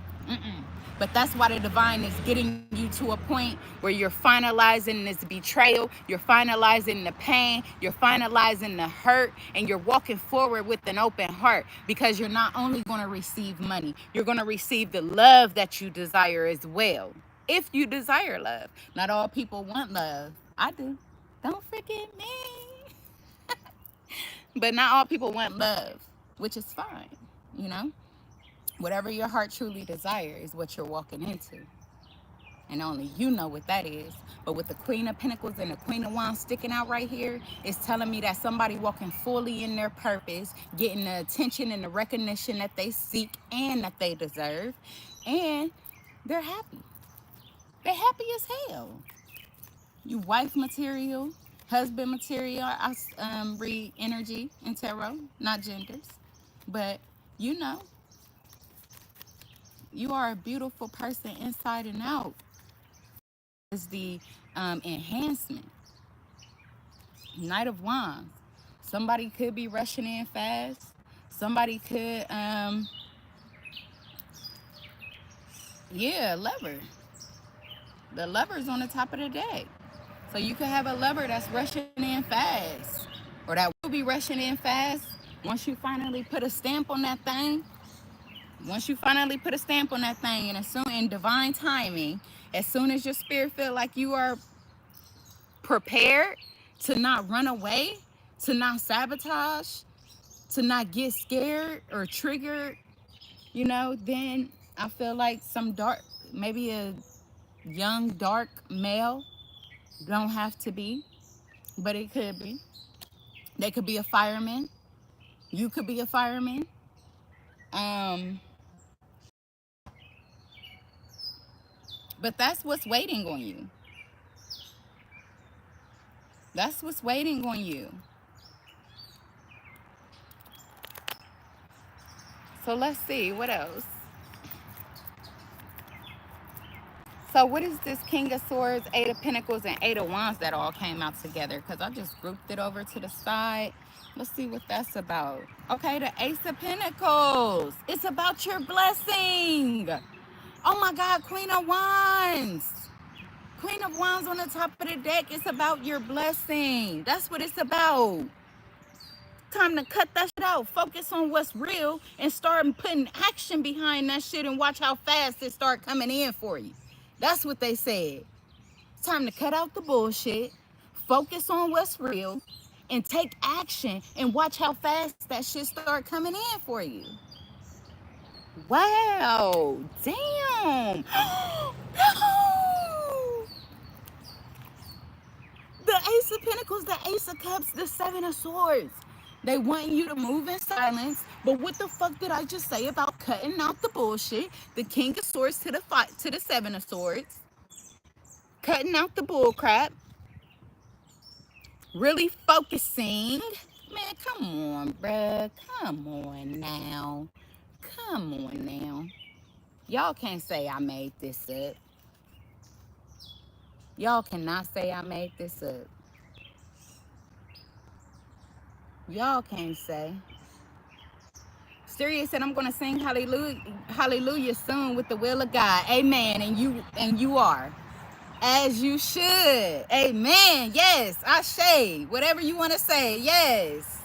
But that's why the divine is getting you to a point where you're finalizing this betrayal, you're finalizing the pain, you're finalizing the hurt, and you're walking forward with an open heart, because you're not only going to receive money, you're going to receive the love that you desire as well. If you desire love. Not all people want love. I do. Don't forget me. But not all people want love, which is fine, you know? Whatever your heart truly desires is what you're walking into. And only you know what that is. But with the Queen of Pentacles and the Queen of Wands sticking out right here, it's telling me that somebody walking fully in their purpose, getting the attention and the recognition that they seek and that they deserve. And they're happy. They're happy as hell. You wife material, husband material. I read energy and tarot, not genders. But you know, you are a beautiful person inside and out. Is the enhancement. Knight of Wands. Somebody could be rushing in fast. Somebody could, yeah, lover. The lover's on the top of the deck. So you could have a lover that's rushing in fast, or that will people be rushing in fast. Once you finally put a stamp on that thing, and as soon in divine timing, as soon as your spirit feel like you are prepared to not run away, to not sabotage, to not get scared or triggered, then I feel like some dark, maybe a young dark male, don't have to be, but it could be. They could be a fireman. You could be a fireman. Um, but that's what's waiting on you. That's what's waiting on you. So let's see what else. So what is this King of Swords, Eight of Pentacles, and Eight of Wands that all came out together? Because I just grouped it over to the side. Let's see what that's about. Okay, the Ace of Pentacles. It's about your blessing. Oh my God, Queen of Wands. Queen of Wands on the top of the deck. It's about your blessing. That's what it's about. Time to cut that shit out. Focus on what's real and start putting action behind that shit and watch how fast it start coming in for you. That's what they said. It's time to cut out the bullshit, focus on what's real, and take action and watch how fast that shit start coming in for you. Wow. Damn. No. The Ace of Pentacles, the Ace of Cups, the Seven of Swords. They want you to move in silence. But what the fuck did I just say about cutting out the bullshit? The King of Swords to the Seven of Swords. Cutting out the bull crap. Really focusing. Man, come on, bruh. Come on now. Come on now. Y'all can't say I made this up. Y'all cannot say I made this up. Y'all can't say. Sirius said I'm gonna sing hallelujah soon with the will of God. Amen. And you are. As you should. Amen. Yes. Ashe. Whatever you want to say. Yes.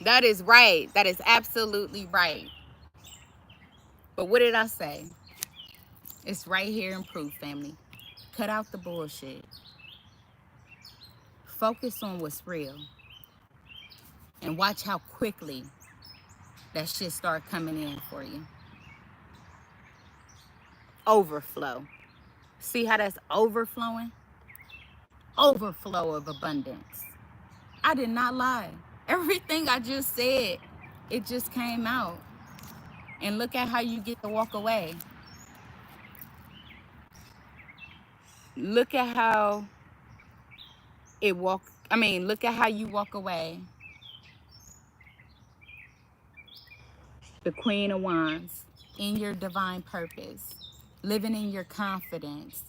That is right. That is absolutely right. But what did I say? It's right here in proof, family. Cut out the bullshit. Focus on what's real. And watch how quickly that shit start coming in for you. Overflow. See how that's overflowing? Overflow of abundance. I did not lie. Everything I just said, it just came out. And look at how you get to walk away. Look at how look at how you walk away. The Queen of Wands, in your divine purpose, living in your confidence,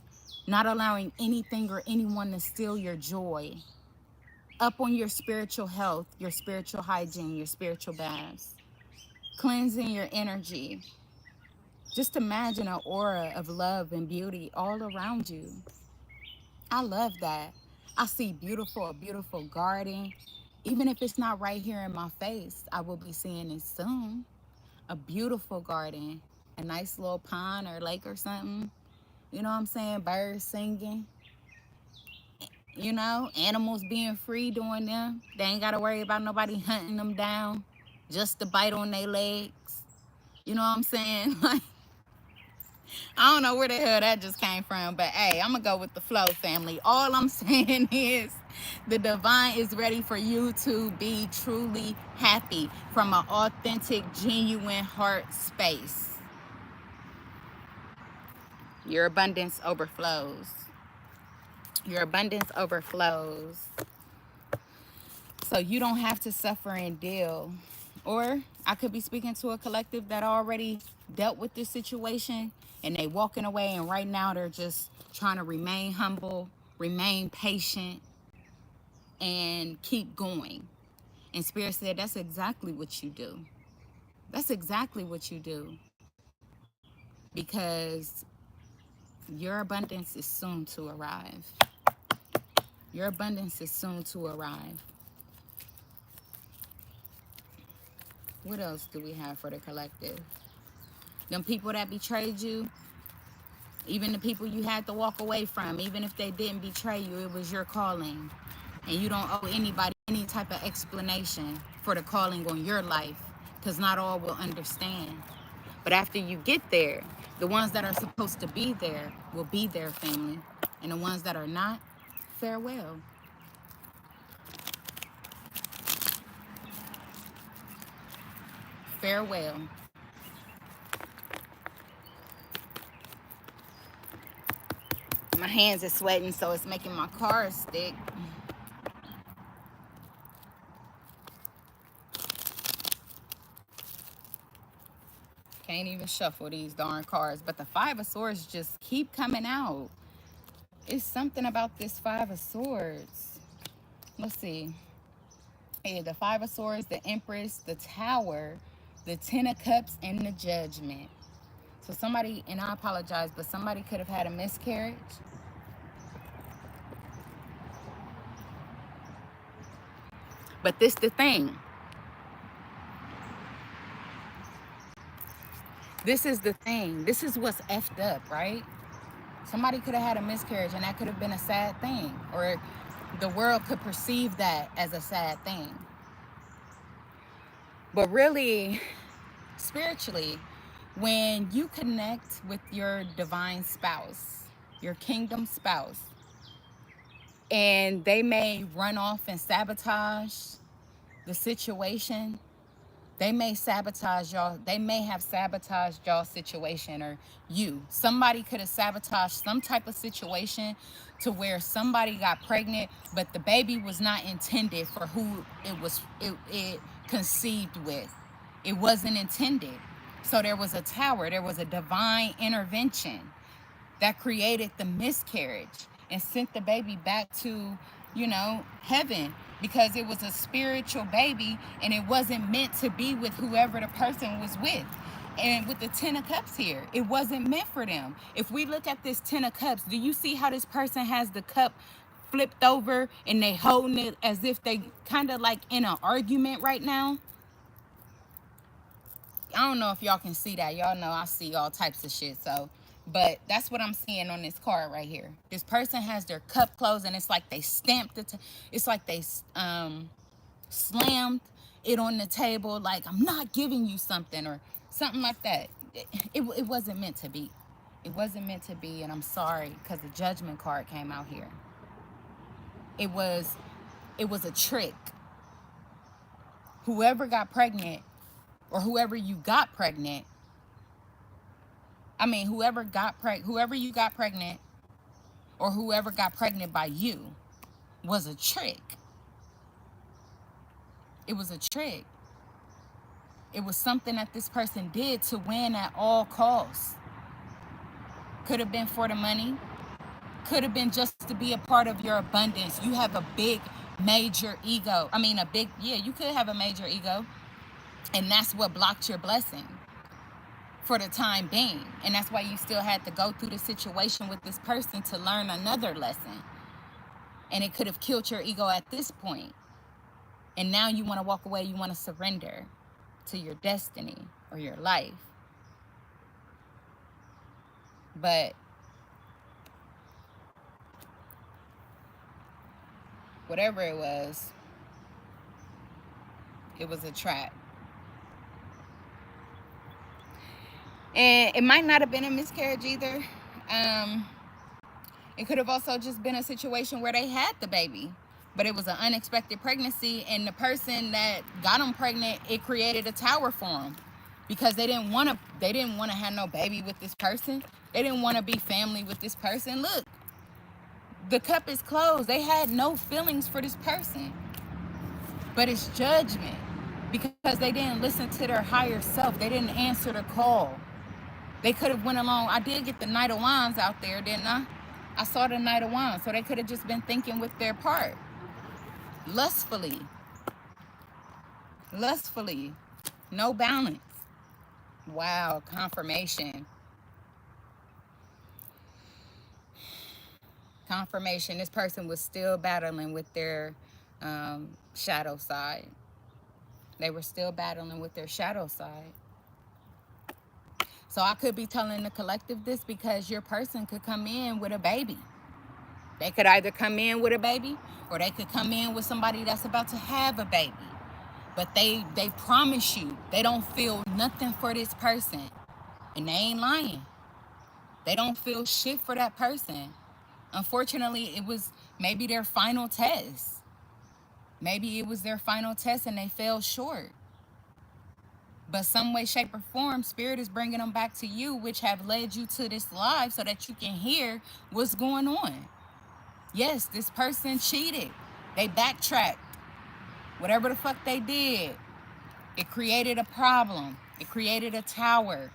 not allowing anything or anyone to steal your joy, up on your spiritual health, your spiritual hygiene, your spiritual baths, cleansing your energy. Just imagine an aura of love and beauty all around you. I love that. I see a beautiful garden. Even if it's not right here in my face, I will be seeing it soon. A beautiful garden, a nice little pond or lake or something. You know what I'm saying? Birds singing. Animals being free doing them. They ain't got to worry about nobody hunting them down just to bite on their legs. You know what I'm saying? Like, I don't know where the hell that just came from, but hey, I'm going to go with the flow, family. All I'm saying is the divine is ready for you to be truly happy from an authentic, genuine heart space. Your abundance overflows. Your abundance overflows. So you don't have to suffer and deal. Or I could be speaking to a collective that already dealt with this situation and they walking away, and right now they're just trying to remain humble, remain patient, and keep going. And Spirit said that's exactly what you do. That's exactly what you do. Because your abundance is soon to arrive. Your abundance is soon to arrive. What else do we have for the collective? Them people that betrayed you, even the people you had to walk away from, even if they didn't betray you, it was your calling. And you don't owe anybody any type of explanation for the calling on your life, because not all will understand. But after you get there, the ones that are supposed to be there will be there, family. And the ones that are not, farewell. Farewell. My hands are sweating, so it's making my cards stick. Can't even shuffle these darn cards. But the Five of Swords just keep coming out. It's something about this Five of Swords. Let's see. Yeah, the Five of Swords, the Empress, the Tower, the Ten of Cups, and the Judgment. So somebody, and I apologize, but somebody could have had a miscarriage. But this the thing. This is the thing. This is what's effed up, right? Somebody could have had a miscarriage, and that could have been a sad thing. Or the world could perceive that as a sad thing. But really, spiritually, when you connect with your divine spouse, your kingdom spouse, and they may run off and sabotage the situation, they may sabotage y'all. They may have sabotaged y'all situation, or you. Somebody could have sabotaged some type of situation to where somebody got pregnant, but the baby was not intended for who it conceived with. It wasn't intended. So there was a tower. There was a divine intervention that created the miscarriage and sent the baby back to, heaven, because it was a spiritual baby and it wasn't meant to be with whoever the person was with. And with the Ten of Cups here, it wasn't meant for them. If we look at this Ten of Cups, do you see how this person has the cup flipped over and they holding it as if they kind of like in an argument right now? I don't know if y'all can see that. Y'all know I see all types of shit. So, but that's what I'm seeing on this card right here. This person has their cup closed, and it's like they stamped it. It's like they slammed it on the table, like, I'm not giving you something, or something like that. It wasn't meant to be. It wasn't meant to be, and I'm sorry, because the Judgment card came out here. It was a trick. Whoever got pregnant, or whoever you got pregnant, whoever you got pregnant, or whoever got pregnant by you, was a trick. It was a trick. It was something that this person did to win at all costs. Could have been for the money. Could have been just to be a part of your abundance. You have a big, major ego. You could have a major ego. And that's what blocked your blessing for the time being. And that's why you still had to go through the situation with this person to learn another lesson. And it could have killed your ego at this point. And now you want to walk away. You want to surrender to your destiny or your life. But whatever it was a trap. And it might not have been a miscarriage either. It could have also just been a situation where they had the baby, but it was an unexpected pregnancy, and the person that got them pregnant, it created a tower for them, because they didn't want to have no baby with this person. They didn't want to be family with this person. Look, the cup is closed. They had no feelings for this person, but it's judgment, because they didn't listen to their higher self. They didn't answer the call. They could have went along. I did get the Knight of Wands out there, didn't I? I saw the Knight of Wands. So they could have just been thinking with their part. Lustfully. No balance. Wow, confirmation. Confirmation, this person was still battling with their shadow side. They were still battling with their shadow side. So I could be telling the collective this because your person could come in with a baby. They could either come in with a baby or they could come in with somebody that's about to have a baby. But they promise you they don't feel nothing for this person. And they ain't lying. They don't feel shit for that person. Unfortunately, it was maybe their final test. Maybe it was their final test and they fell short. But some way, shape, or form, Spirit is bringing them back to you, which have led you to this live so that you can hear what's going on. Yes, this person cheated. They backtracked. Whatever the fuck they did, it created a problem. It created a tower.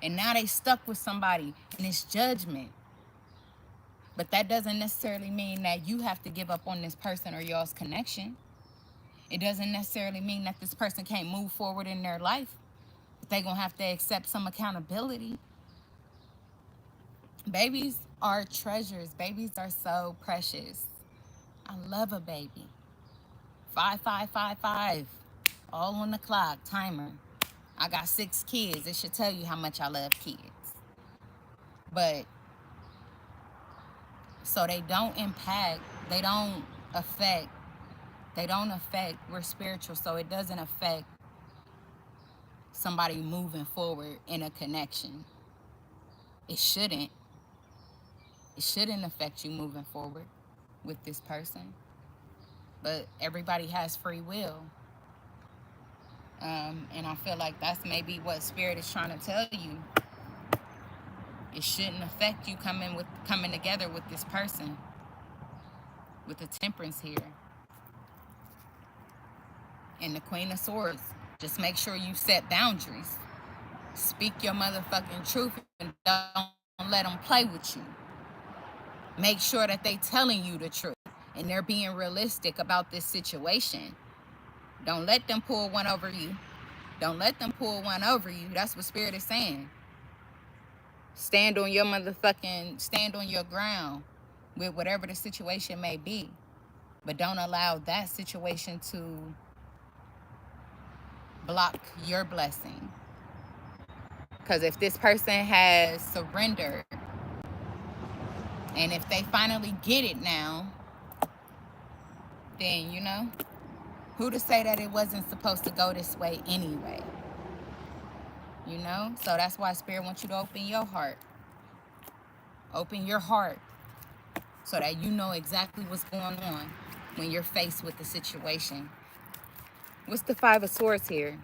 And now they stuck with somebody and it's judgment. But that doesn't necessarily mean that you have to give up on this person or y'all's connection. It doesn't necessarily mean that this person can't move forward in their life. But they're going to have to accept some accountability. Babies are treasures. Babies are so precious. I love a baby. 5555. All on the clock, timer. I got 6 kids. It should tell you how much I love kids. But so they don't impact, they don't affect, we're spiritual, so it doesn't affect somebody moving forward in a connection. It shouldn't. It shouldn't affect you moving forward with this person. But everybody has free will. And I feel like that's maybe what Spirit is trying to tell you. It shouldn't affect you coming together with this person. With the Temperance here. And the Queen of Swords. Just make sure you set boundaries. Speak your motherfucking truth and don't let them play with you. Make sure that they telling you the truth and they're being realistic about this situation. Don't let them pull one over you. Don't let them pull one over you. That's what Spirit is saying. Stand on your ground with whatever the situation may be. But don't allow that situation to block your blessing. Because if this person has surrendered, and if they finally get it now, then, you know, who to say that it wasn't supposed to go this way anyway? You know? So that's why Spirit wants you to open your heart. Open your heart so that you know exactly what's going on when you're faced with the situation. What's the 5 of Swords here?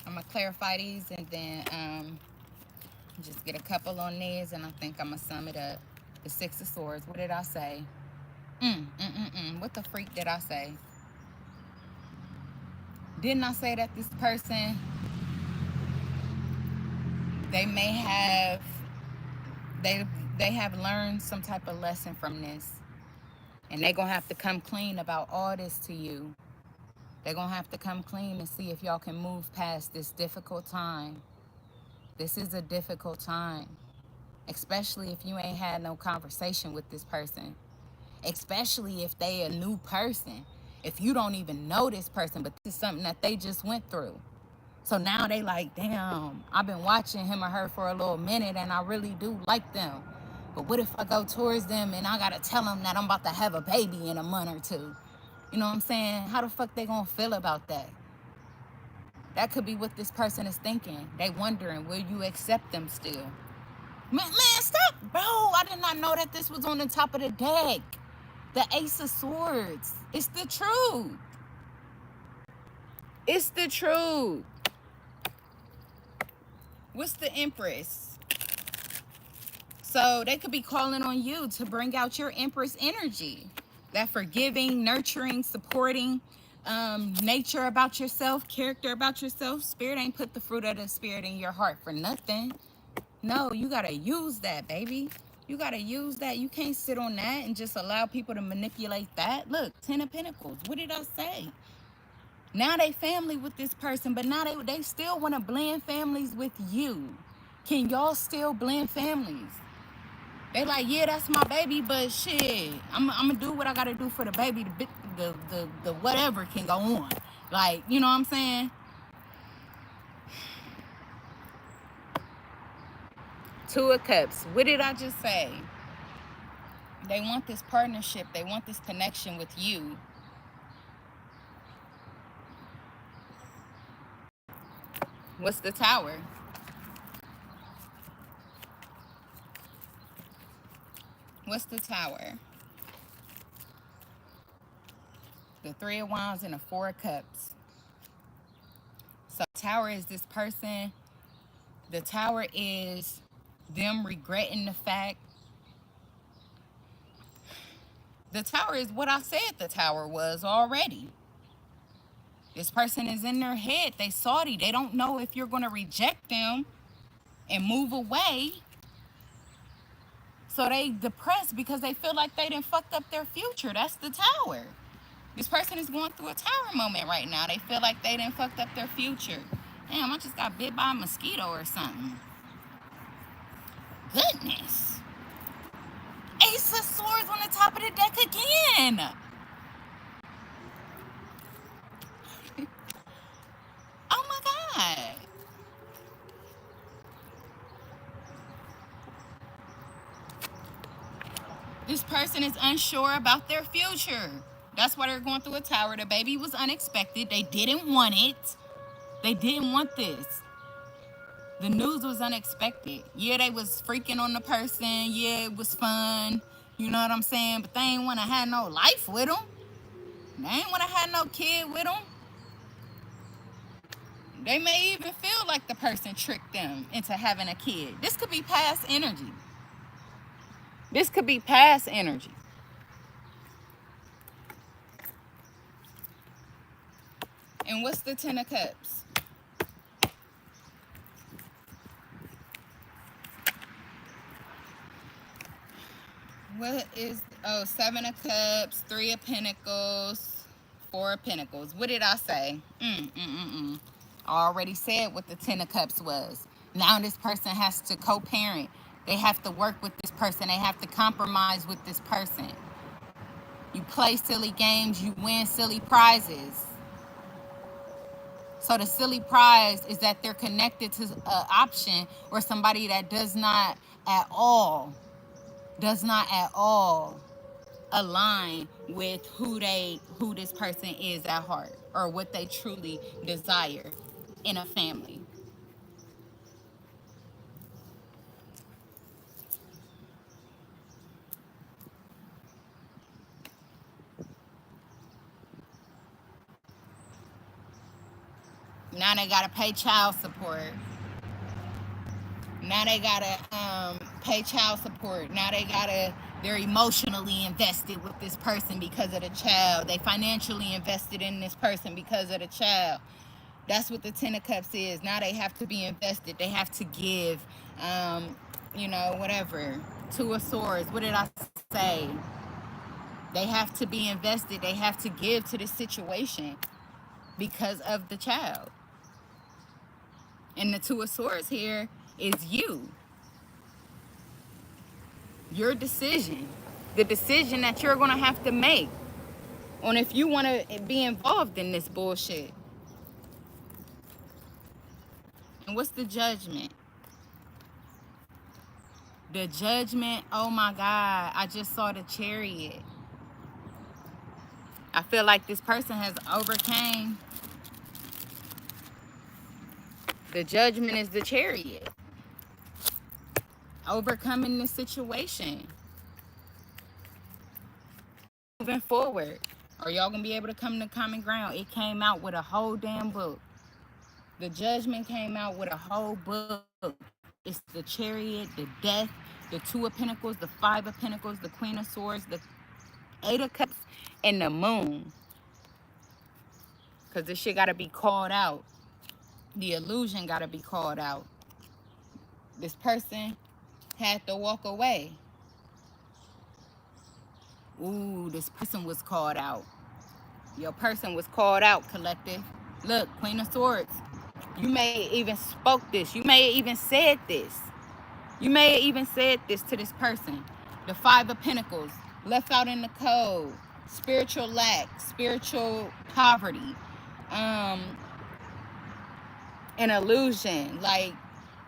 I'm going to clarify these and then just get a couple on these and I think I'm going to sum it up. The 6 of Swords. What did I say? What the freak did I say? Didn't I say that this person, they may have, they have learned some type of lesson from this. And they're going to have to come clean about all this to you. They're going to have to come clean and see if y'all can move past this difficult time. This is a difficult time. Especially if you ain't had no conversation with this person. Especially if they a new person. If you don't even know this person, but this is something that they just went through. So now they like, damn, I've been watching him or her for a little minute and I really do like them. But what if I go towards them and I gotta tell them that I'm about to have a baby in a month or two? You know what I'm saying? How the fuck they gonna feel about that? That could be what this person is thinking. They wondering, will you accept them still? Man, stop, bro. I did not know that this was on the top of the deck. The Ace of Swords. It's the truth. It's the truth. What's the Empress? So they could be calling on you to bring out your Empress energy. That forgiving, nurturing, supporting nature about yourself, character about yourself. Spirit ain't put the fruit of the Spirit in your heart for nothing. No, you got to use that, baby. You got to use that. You can't sit on that and just allow people to manipulate that. Look, 10 of Pentacles. What did I say? Now they family with this person, but now they still want to blend families with you. Can y'all still blend families? They like, yeah, that's my baby, but shit, I'm gonna do what I gotta do for the baby. The whatever can go on. Like, you know what I'm saying? Two of Cups. What did I just say? They want this partnership. They want this connection with you. What's the Tower? What's the Tower? The Three of Wands and the Four of Cups. So Tower is this person. The Tower is them regretting the fact. The Tower is what I said the Tower was already. This person is in their head. They salty. They don't know if you're going to reject them and move away. So they depressed because they feel like they done fucked up their future. That's the Tower. This person is going through a Tower moment right now. They feel like they done fucked up their future. Damn, I just got bit by a mosquito or something. Goodness. Ace of Swords on the top of the deck again. Oh my God. This person is unsure about their future. That's why they're going through a Tower. The baby was unexpected. They didn't want it. They didn't want this. The news was unexpected. Yeah, they was freaking on the person. Yeah, it was fun. You know what I'm saying? But they ain't want to have no life with them. They ain't want to have no kid with them. They may even feel like the person tricked them into having a kid. This could be past energy. This could be past energy. And what's the Ten of Cups? What is, oh, Seven of Cups, Three of Pentacles, Four of Pentacles. What did I say? I already said what the Ten of Cups was. Now this person has to co-parent. They have to work with this person. They have to compromise with this person. You play silly games, you win silly prizes. So the silly prize is that they're connected to an option or somebody that does not at all align with who this person is at heart or what they truly desire in a family. Now they gotta pay child support. Now they gotta pay child support. Now they're emotionally invested with this person because of the child. They financially invested in this person because of the child. That's what the Ten of Cups is. Now they have to be invested. They have to give, whatever. Two of Swords. What did I say? They have to be invested. They have to give to the situation because of the child. And the Two of Swords here is you. Your decision. The decision that you're going to have to make on if you want to be involved in this bullshit. And what's the Judgment? The Judgment, oh my God, I just saw the Chariot. I feel like this person has overcame. The Judgment is the Chariot. Overcoming the situation. Moving forward. Are y'all going to be able to come to common ground? It came out with a whole damn book. The Judgment came out with a whole book. It's the Chariot, the Death, the Two of Pentacles, the Five of Pentacles, the Queen of Swords, the Eight of Cups, and the Moon. Because this shit got to be called out. The illusion got to be called out. This person had to walk away. Ooh, this person was called out. Your person was called out, collective. Look, Queen of Swords. You may even spoke this. You may even said this. You may have even said this to this person. The Five of Pentacles, left out in the code, spiritual lack, spiritual poverty, an illusion. Like,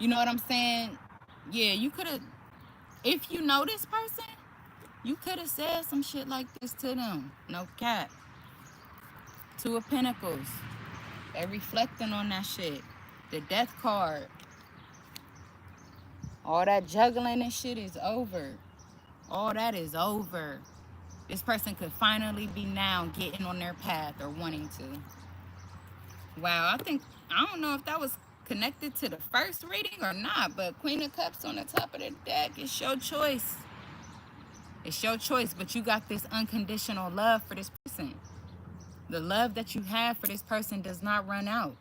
you know what I'm saying? Yeah, you could have, if you know this person, you could have said some shit like this to them. No cap. Two of Pentacles. They reflecting on that shit. The Death card. All that juggling and shit is over. All that is over. This person could finally be now getting on their path or wanting to. Wow, I don't know if that was connected to the first reading or not, but Queen of Cups on the top of the deck. It's your choice. It's your choice, but you got this unconditional love for this person. The love that you have for this person does not run out.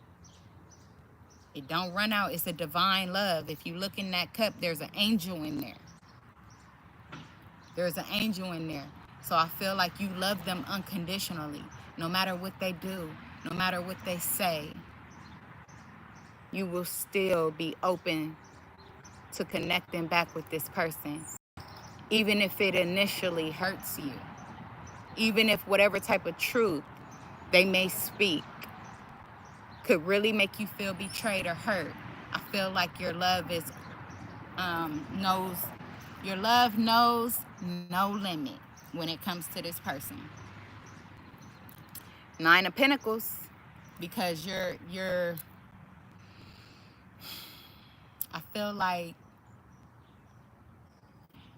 It don't run out. It's a divine love. If you look in that cup, there's an angel in there. There's an angel in there. So I feel like you love them unconditionally. No matter what they do, no matter what they say, you will still be open to connecting back with this person. Even if it initially hurts you. Even if whatever type of truth they may speak could really make you feel betrayed or hurt. I feel like your love is knows no limit when it comes to this person. Nine of Pentacles, because you're I feel like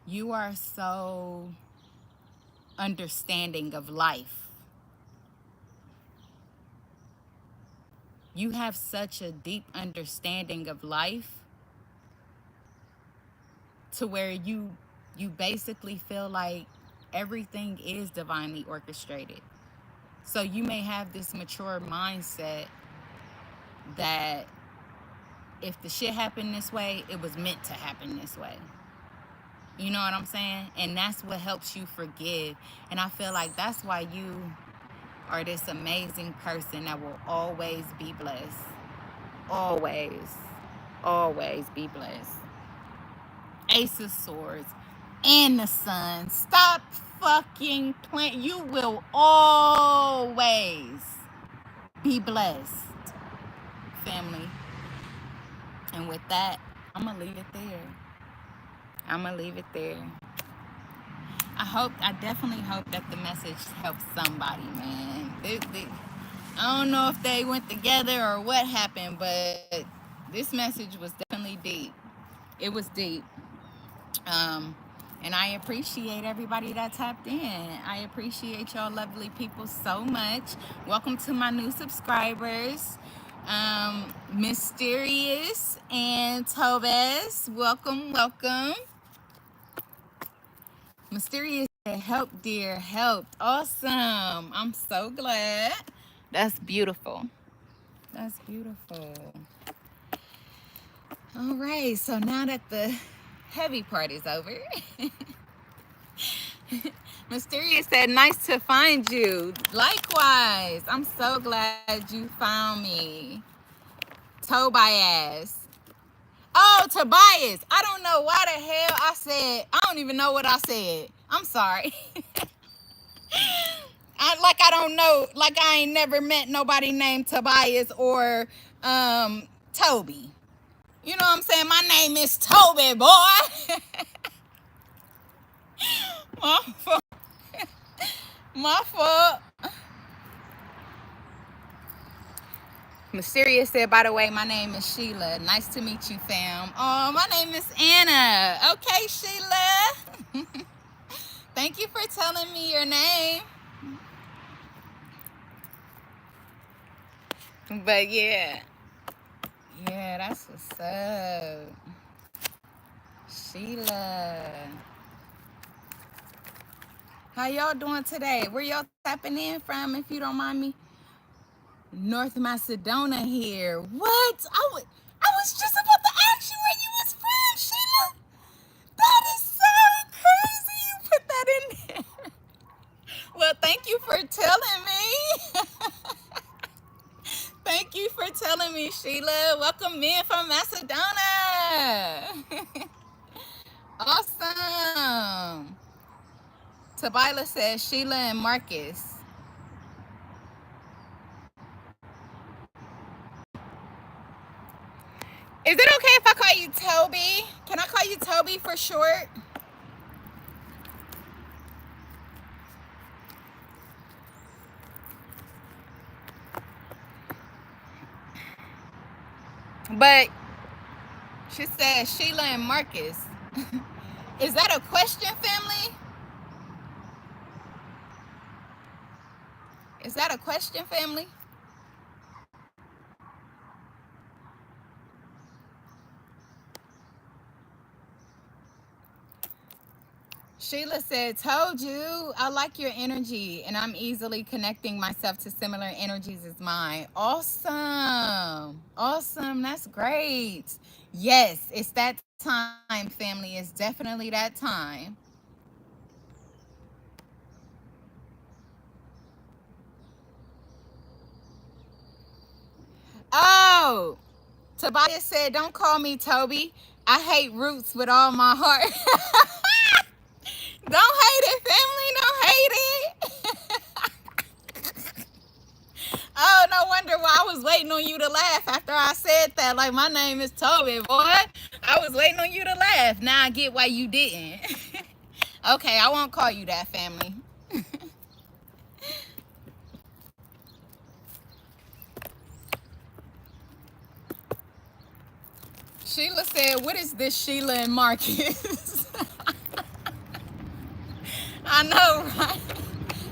you are so understanding of life. You have such a deep understanding of life to where you basically feel like everything is divinely orchestrated. So you may have this mature mindset that if the shit happened this way, it was meant to happen this way. You know what I'm saying? And that's what helps you forgive. And I feel like that's why you are this amazing person that will always be blessed. Always. Always be blessed. Ace of Swords and the Sun. Stop fucking playing. You will always be blessed, family. And with that, I'm going to leave it there. I definitely hope that the message helps somebody, man. I don't know if they went together or what happened, but this message was definitely deep. It was deep. And I appreciate everybody that tapped in. I appreciate y'all lovely people so much. Welcome to my new subscribers. Mysterious and Tobes. Welcome. Mysterious said, help, dear, helped. Awesome. I'm so glad. That's beautiful. All right, so now that the heavy part is over, Mysterious said, nice to find you. Likewise. I'm so glad you found me. Tobias. Oh, Tobias. I don't know why the hell I said. I don't even know what I said. I'm sorry. I don't know. Like I ain't never met nobody named Tobias or Toby. You know what I'm saying? My name is Toby, boy. My fault. Mysterious said, by the way, my name is Sheila. Nice to meet you, fam. Oh, my name is Anna. Okay, Sheila. Thank you for telling me your name. But yeah, that's what's up. Sheila. How y'all doing today? Where y'all tapping in from, if you don't mind me? North Macedonia here. What? I was just about to ask you where you was from, Sheila. That is so crazy you put that in there. Well, thank you for telling me. Thank you for telling me, Sheila. Welcome in from Macedonia. Awesome. Tabila says Sheila and Marcus. Is it okay if I call you Toby? Can I call you Toby for short? But she said Sheila and Marcus. Is that a question, family? Is that a question, family? Sheila said, told you, I like your energy and I'm easily connecting myself to similar energies as mine. Awesome. Awesome. That's great. Yes, it's that time, family. It's definitely that time. Oh, Tobias said, don't call me Toby. I hate roots with all my heart. Don't hate it, family. Don't hate it. Oh, no wonder why I was waiting on you to laugh after I said that. Like, my name is Toby, boy. I was waiting on you to laugh. Now I get why you didn't. Okay, I won't call you that, family. Sheila said, what is this Sheila and Marcus? I know, right?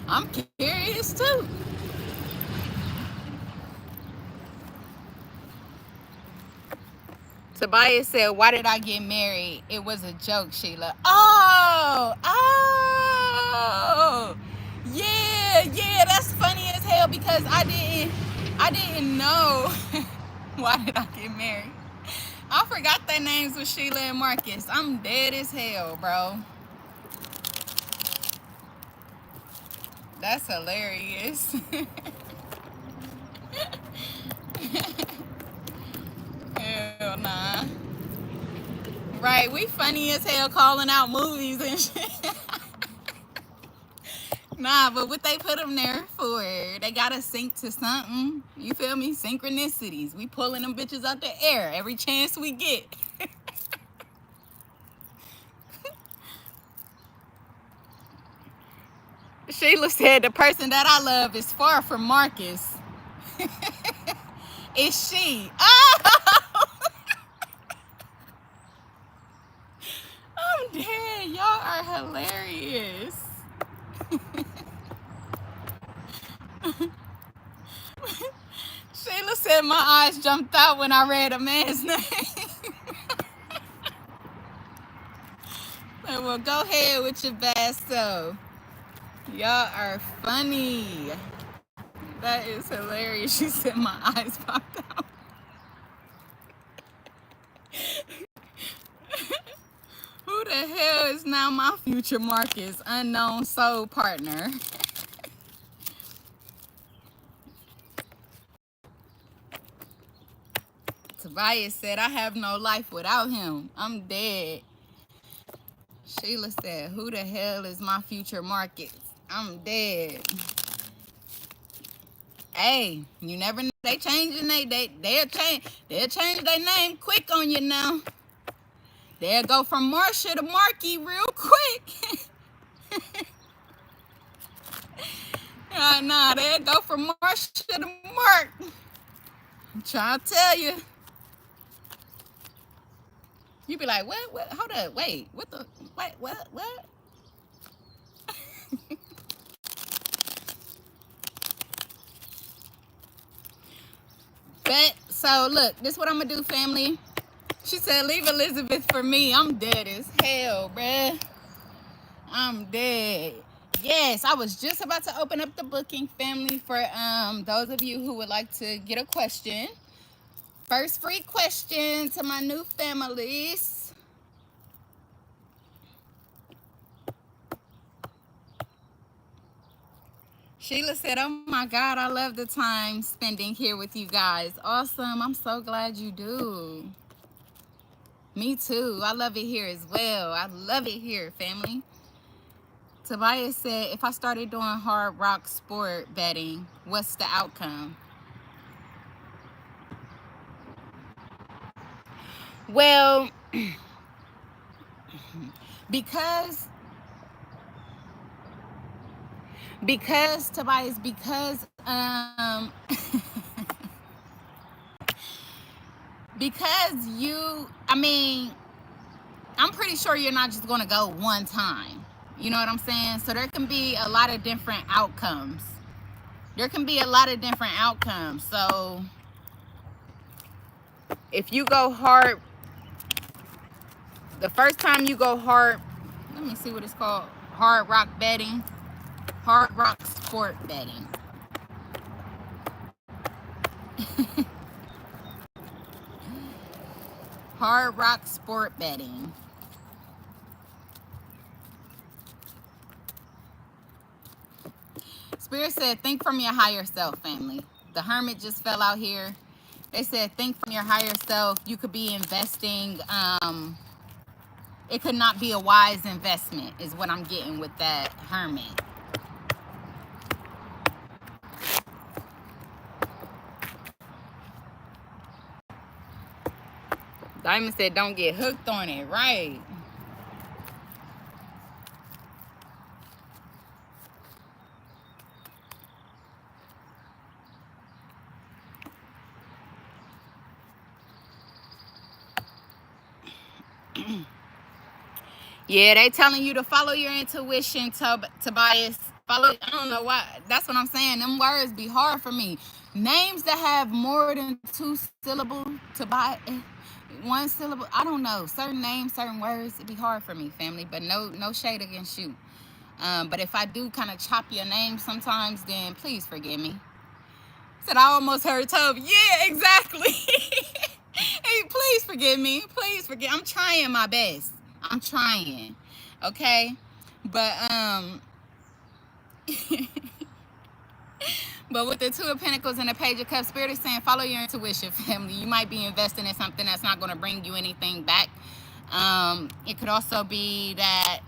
I'm curious, too. Tobias said, why did I get married? It was a joke, Sheila. Oh, yeah, that's funny as hell because I didn't know. Why did I get married? I forgot their names was Sheila and Marcus. I'm dead as hell, bro. That's hilarious. Hell nah. Right, we funny as hell calling out movies and shit. Nah, but what they put them there for? They gotta sync to something. You feel me? Synchronicities. We pulling them bitches out the air every chance we get. Sheila said the person that I love is far from Marcus. It's she. Oh! I'm dead. Y'all are hilarious. Sheila said my eyes jumped out when I read a man's name. Well, go ahead with your bad self. Y'all are funny. That is hilarious. She said my eyes popped out. Who the hell is now my future Marcus? Unknown soul partner. Tobias said, I have no life without him. I'm dead. Sheila said, who the hell is my future Marcus? I'm dead. Hey, you never know. They changing they'll change their name quick on you now. They'll go from Marsha to Marky real quick. Nah, they'll go from Marsha to Mark. I'm trying to tell you. You be like, what? Hold up, wait, what the, wait, what? But, so look, this is what I'm gonna do, family. She said, leave Elizabeth for me. I'm dead as hell, bruh. I'm dead. Yes, I was just about to open up the booking, family, for those of you who would like to get a question. First free question to my new families. Sheila said, oh my God, I love the time spending here with you guys. Awesome. I'm so glad you do. Me too. I love it here as well. I love it here, family. Tobias said, if I started doing hard rock sport betting, what's the outcome? Well, because Tobias, because because you, I mean, I'm pretty sure you're not just going to go one time. You know what I'm saying? So there can be a lot of different outcomes. There can be a lot of different outcomes. So if you go hard, the first time you go hard, let me see what it's called. Hard rock betting, hard rock sport betting. Hard rock sport betting. Spirit said, think from your higher self, family. The hermit just fell out here. They said, think from your higher self. You could be investing. It could not be a wise investment, is what I'm getting with that hermit. Diamond said, don't get hooked on it. Right. Yeah, they telling you to follow your intuition, Tobias. Follow, I don't know why. That's what I'm saying. Them words be hard for me. Names that have more than two syllables, Tobias, one syllable. I don't know. Certain names, certain words, it be hard for me, family. But no shade against you. But if I do kind of chop your name sometimes, then please forgive me. Said I almost heard Toby. Yeah, exactly. Hey, please forgive me. Please forgive. I'm trying my best. I'm trying. Okay? But but with the Two of Pentacles and the Page of Cups, Spirit is saying follow your intuition, family. You might be investing in something that's not going to bring you anything back. It could also be that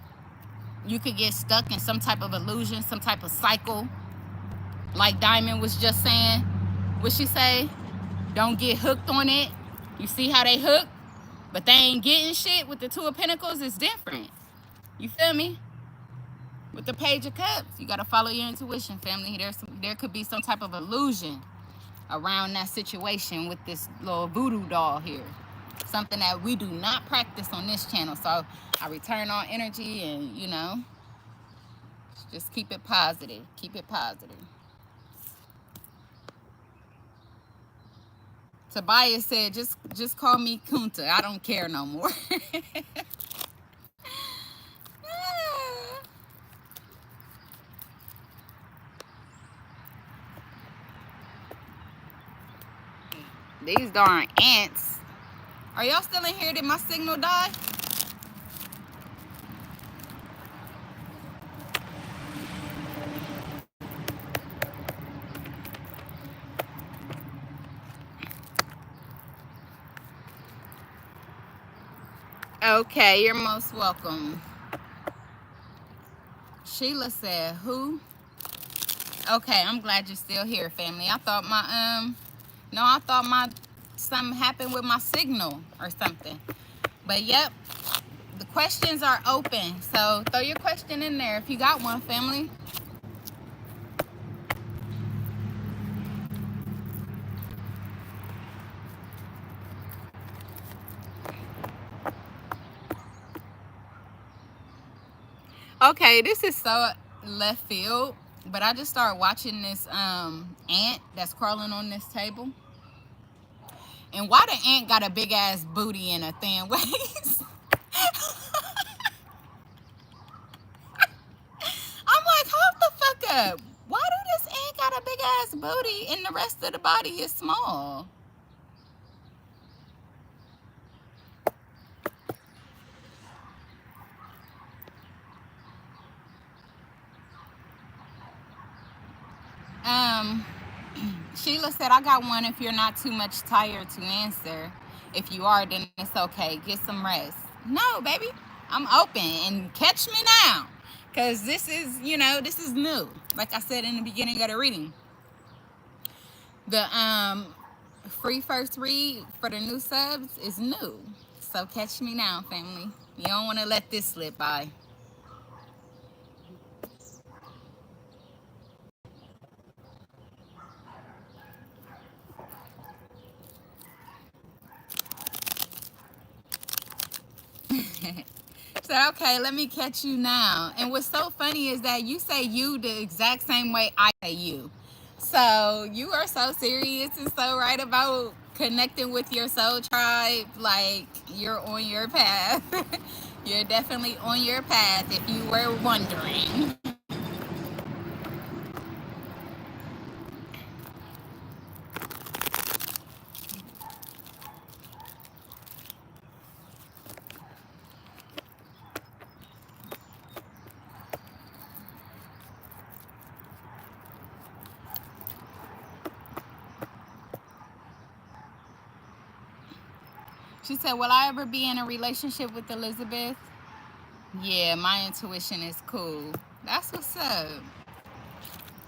you could get stuck in some type of illusion, some type of cycle. Like Diamond was just saying. What she say? Don't get hooked on it. You see how they hook? But they ain't getting shit. With the Two of Pentacles, it's different. You feel me? With the Page of Cups, you got to follow your intuition, family. There could be some type of illusion around that situation with this little voodoo doll here. Something that we do not practice on this channel. So I return all energy and, you know, just keep it positive. Keep it positive. Tobias said, just call me Kunta. I don't care no more. These darn ants. Are y'all still in here? Did my signal die? Okay, you're most welcome. Sheila said, who? Okay, I'm glad you're still here, family. I thought I thought something happened with my signal or something. But yep, the questions are open. So throw your question in there if you got one, family. Okay, this is so left field, but I just started watching this ant that's crawling on this table. And why the ant got a big ass booty and a thin waist? I'm like, hold the fuck up. Why do this ant got a big ass booty and the rest of the body is small? Sheila said, I got one if you're not too much tired to answer. If you are, then it's okay. Get some rest. No, baby, I'm open and catch me now. Because this is, this is new. Like I said in the beginning of the reading. The free first read for the new subs is new. So catch me now, family. You don't want to let this slip by. Said, okay, let me catch you now. And what's so funny is that you say you the exact same way I say you. So you are so serious and so right about connecting with your soul tribe. Like, you're on your path. You're definitely on your path if you were wondering. She said, will I ever be in a relationship with Elizabeth? Yeah, my intuition is cool. That's what's up.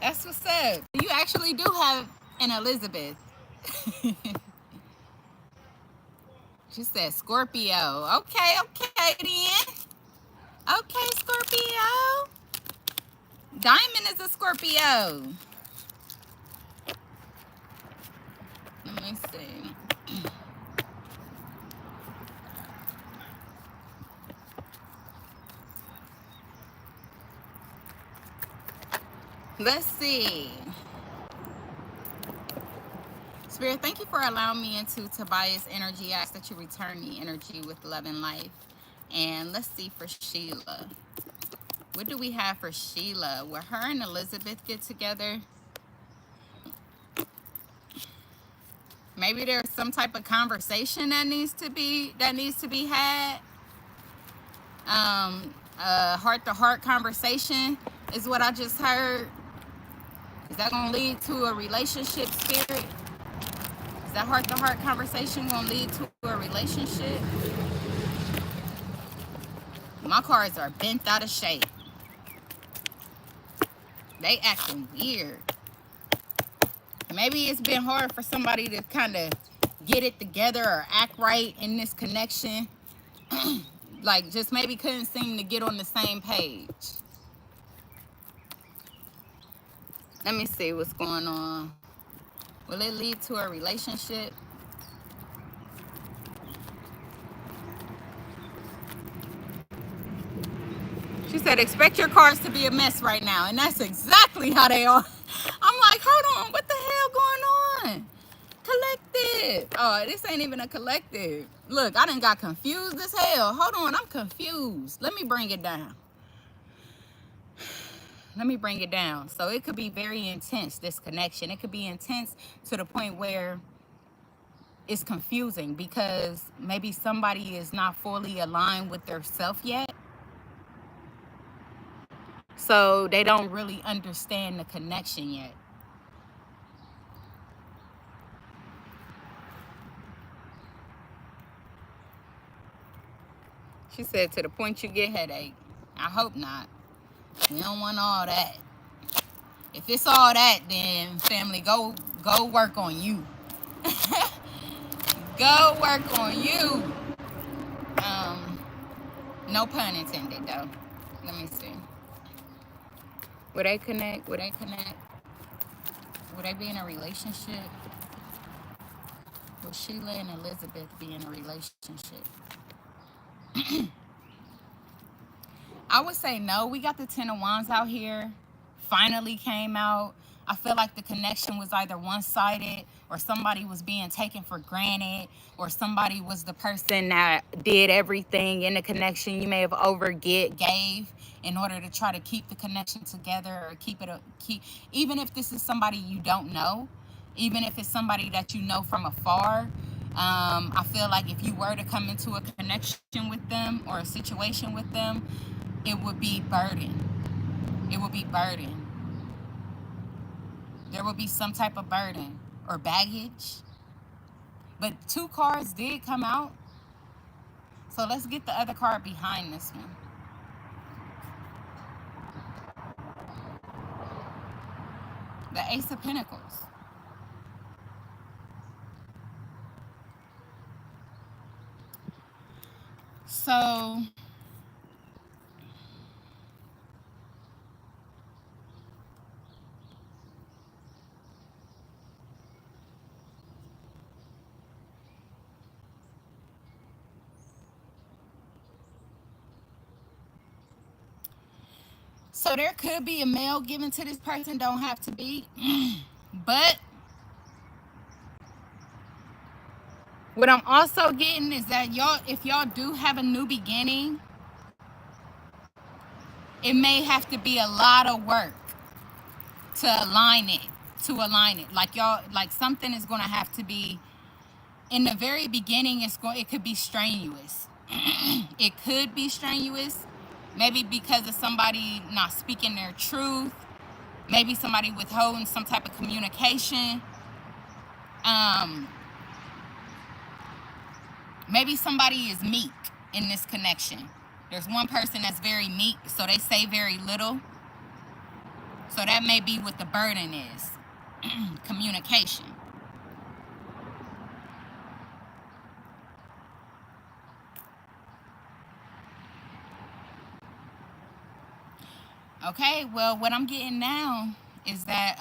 That's what's up. You actually do have an Elizabeth. She said Scorpio. Okay then. Okay, Scorpio. Diamond is a Scorpio. Let me see. Let's see. Spirit, thank you for allowing me into Tobias energy. I ask that you return me energy with love and life. And let's see for Sheila. What do we have for Sheila? Will her and Elizabeth get together? Maybe there's some type of conversation that needs to be had. Heart-to-heart conversation is what I just heard. Is that gonna lead to a relationship, Spirit? Is that heart-to-heart conversation gonna lead to a relationship? My cards are bent out of shape. They acting weird. Maybe it's been hard for somebody to kind of get it together or act right in this connection. Like, just maybe couldn't seem to get on the same page. Let me see what's going on. Will it lead to a relationship? She said, expect your cards to be a mess right now. And that's exactly how they are. I'm like, hold on, what the hell going on? Collective. Oh, this ain't even a collective. Look, I done got confused as hell. Hold on, I'm confused. Let me bring it down. Let me bring it down. So it could be very intense, this connection. It could be intense to the point where it's confusing because maybe somebody is not fully aligned with their self yet. So they don't really understand the connection yet. She said, to the point you get headache. I hope not. We don't want all that. If it's all that, then family, go work on you. Go work on you. No pun intended though. Let me see. Would they connect? Would they connect? Would they be in a relationship? Would Sheila and Elizabeth be in a relationship? I would say no. We got the Ten of Wands out here. Finally came out. I feel like the connection was either one-sided or somebody was being taken for granted or somebody was the person that did everything in the connection. You may have gave in order to try to keep the connection together or keep even if this is somebody you don't know, even if it's somebody that you know from afar. I feel like if you were to come into a connection with them or a situation with them, it would be burden. It would be burden. There would be some type of burden or baggage. But 2 cards did come out. So let's get the other card behind this one. The Ace of Pentacles. So there could be a mail given to this person, don't have to be. But what I'm also getting is that y'all, if y'all do have a new beginning, it may have to be a lot of work to align it. Like y'all, like something is gonna have to be in the very beginning. It could be strenuous. It could be strenuous. Maybe because of somebody not speaking their truth. Maybe somebody withholding some type of communication. Maybe somebody is meek in this connection. There's one person that's very meek, so they say very little. So that may be what the burden is. Communication. Okay, well, what I'm getting now is that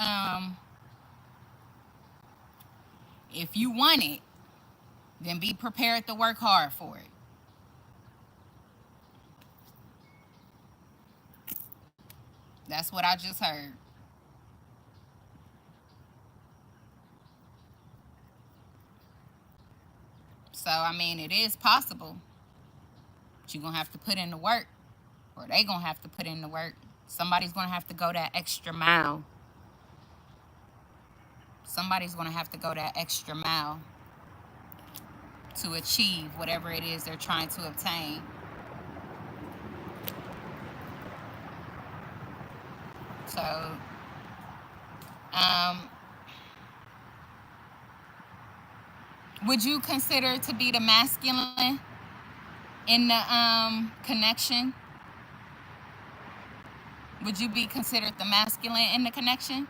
if you want it, then be prepared to work hard for it. That's what I just heard. So, I mean, it is possible. But you're going to have to put in the work. Or they going to have to put in the work. Somebody's going to have to go that extra mile. Somebody's going to have to go that extra mile to achieve whatever it is they're trying to obtain. So, would you consider to be the masculine in the connection? Would you be considered the masculine in the connection?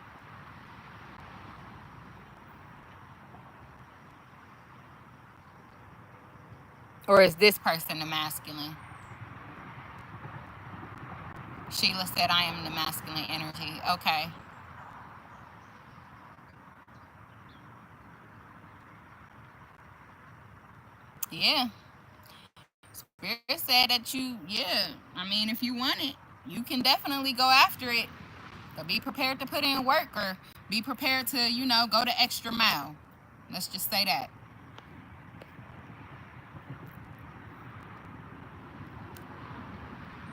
Or is this person the masculine? Sheila said, I am the masculine energy. Okay. Yeah. Spirit said that I mean, if you want it, you can definitely go after it. But be prepared to put in work, or be prepared to, go the extra mile. Let's just say that.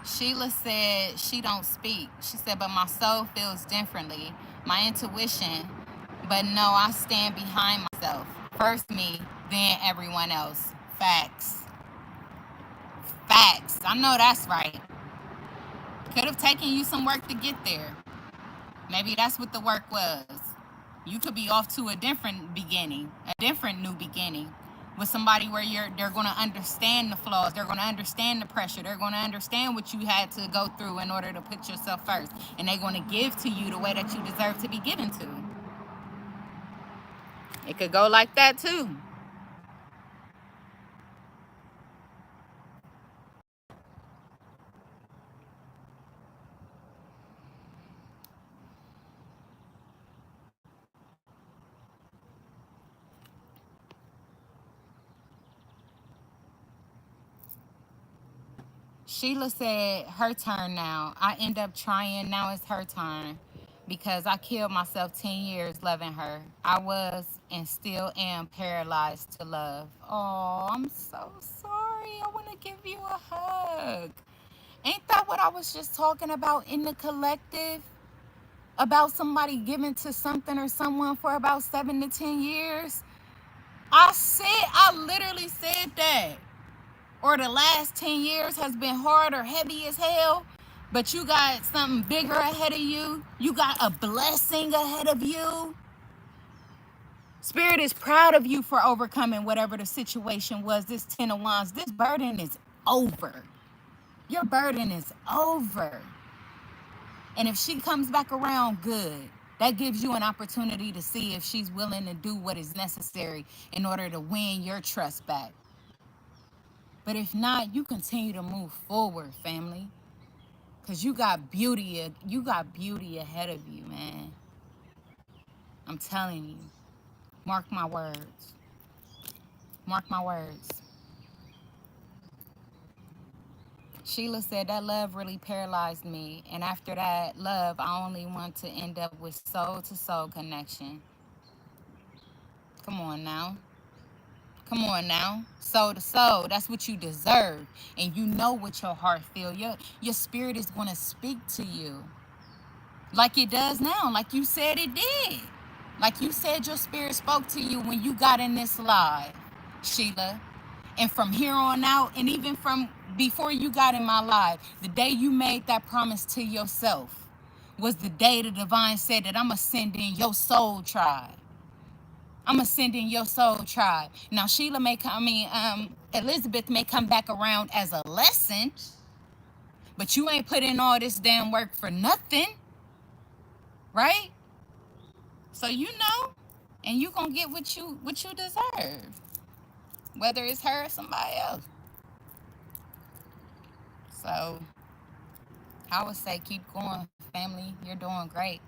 Sheila said she don't speak. She said, but my soul feels differently. My intuition. But no, I stand behind myself. First me, then everyone else. Facts. Facts. I know that's right. Could have taken you some work to get there. Maybe that's what the work was. You could be off to a different beginning, a different new beginning, with somebody where they're going to understand the flaws, they're going to understand the pressure, they're going to understand what you had to go through in order to put yourself first, and they're going to give to you the way that you deserve to be given to. It could go like that too. Sheila said, her turn now. I end up trying. Now it's her turn because I killed myself 10 years loving her. I was and still am paralyzed to love. Oh, I'm so sorry. I want to give you a hug. Ain't that what I was just talking about in the collective? About somebody giving to something or someone for about 7 to 10 years? I literally said that. Or the last 10 years has been hard or heavy as hell, but you got something bigger ahead of you. You got a blessing ahead of you. Spirit is proud of you for overcoming whatever the situation was. This 10 of Wands, this burden is over. Your burden is over. And if she comes back around, good. That gives you an opportunity to see if she's willing to do what is necessary in order to win your trust back. But if not, you continue to move forward, family. Because you got beauty ahead of you, man. I'm telling you. Mark my words. Mark my words. Sheila said that love really paralyzed me. And after that love, I only want to end up with soul to soul connection. Come on now. Come on now. Soul to soul. That's what you deserve. And you know what your heart feels. Your spirit is going to speak to you. Like it does now. Like you said it did. Like you said your spirit spoke to you when you got in this live, Sheila. And from here on out, and even from before you got in my life, the day you made that promise to yourself was the day the divine said that I'm going to send in your soul tribe. I'm going to send in your soul tribe. Now, Sheila may come, Elizabeth may come back around as a lesson, but you ain't put in all this damn work for nothing, right? So you know, and you going to get what you deserve, whether it's her or somebody else. So I would say keep going, family. You're doing great.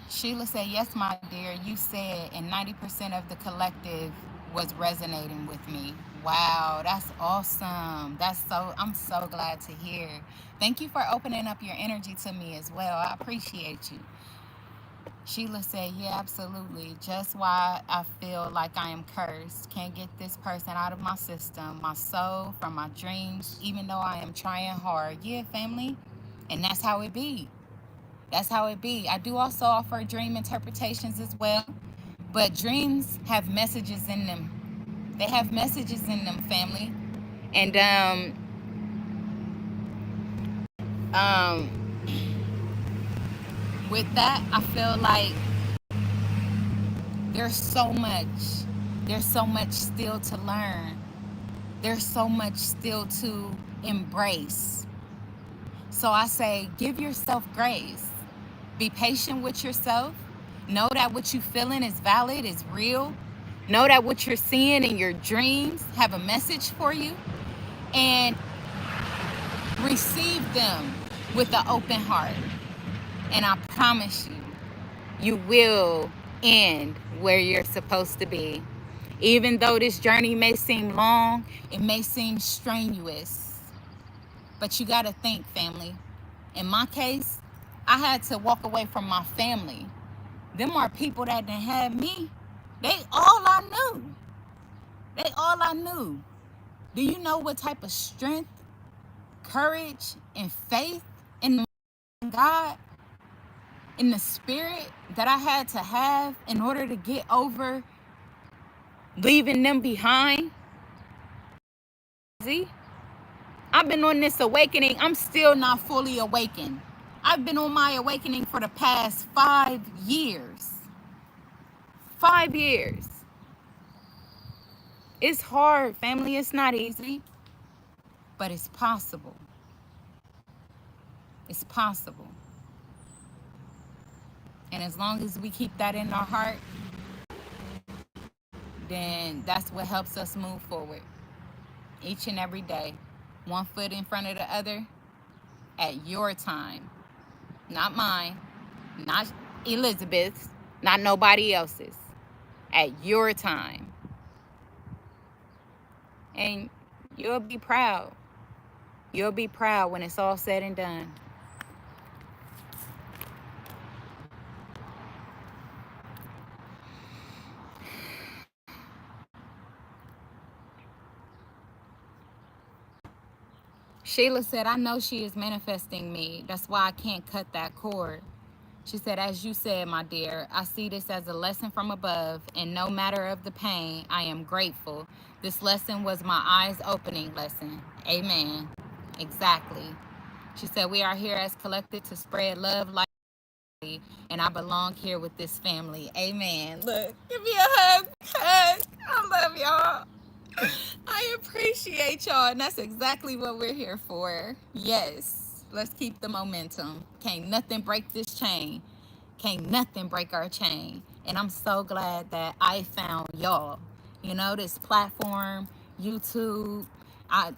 Sheila said, yes, my dear, you said, and 90% of the collective was resonating with me. Wow, that's awesome. I'm so glad to hear. Thank you for opening up your energy to me as well. I appreciate you. Sheila said, yeah, absolutely. Just why I feel like I am cursed. Can't get this person out of my system, my soul, from my dreams, even though I am trying hard. Yeah, family. And that's how it be. That's how it be. I do also offer dream interpretations as well. But dreams have messages in them. They have messages in them, family. And with that, I feel like there's so much. There's so much still to learn. There's so much still to embrace. So I say, give yourself grace. Be patient with yourself. Know that what you're feeling is valid, is real. Know that what you're seeing in your dreams have a message for you. And receive them with an open heart. And I promise you, you will end where you're supposed to be. Even though this journey may seem long, it may seem strenuous. But you got to think, family. In my case, I had to walk away from my family. Them are people that done had me. They all I knew. They all I knew. Do you know what type of strength, courage, and faith in God, in the spirit that I had to have in order to get over leaving them behind? See? I've been on this awakening. I'm still not fully awakened. I've been on my awakening for the past 5 years. 5 years. It's hard, family. It's not easy. But it's possible. It's possible. And as long as we keep that in our heart, then that's what helps us move forward. Each and every day. One foot in front of the other at your time. Not mine. Not Elizabeth's. Not nobody else's. At your time. And you'll be proud. You'll be proud when it's all said and done. Sheila said, I know she is manifesting me. That's why I can't cut that cord. She said, as you said, my dear, I see this as a lesson from above, and no matter of the pain, I am grateful. This lesson was my eyes opening lesson. Amen. Exactly. She said, we are here as collected to spread love, light, and I belong here with this family. Amen. Look, give me a hug. Hug. I love y'all. I appreciate y'all, and that's exactly what we're here for. Yes. Let's keep the momentum. Can't nothing break this chain. Can't nothing break our chain. And I'm so glad that I found y'all. You know, this platform, YouTube. I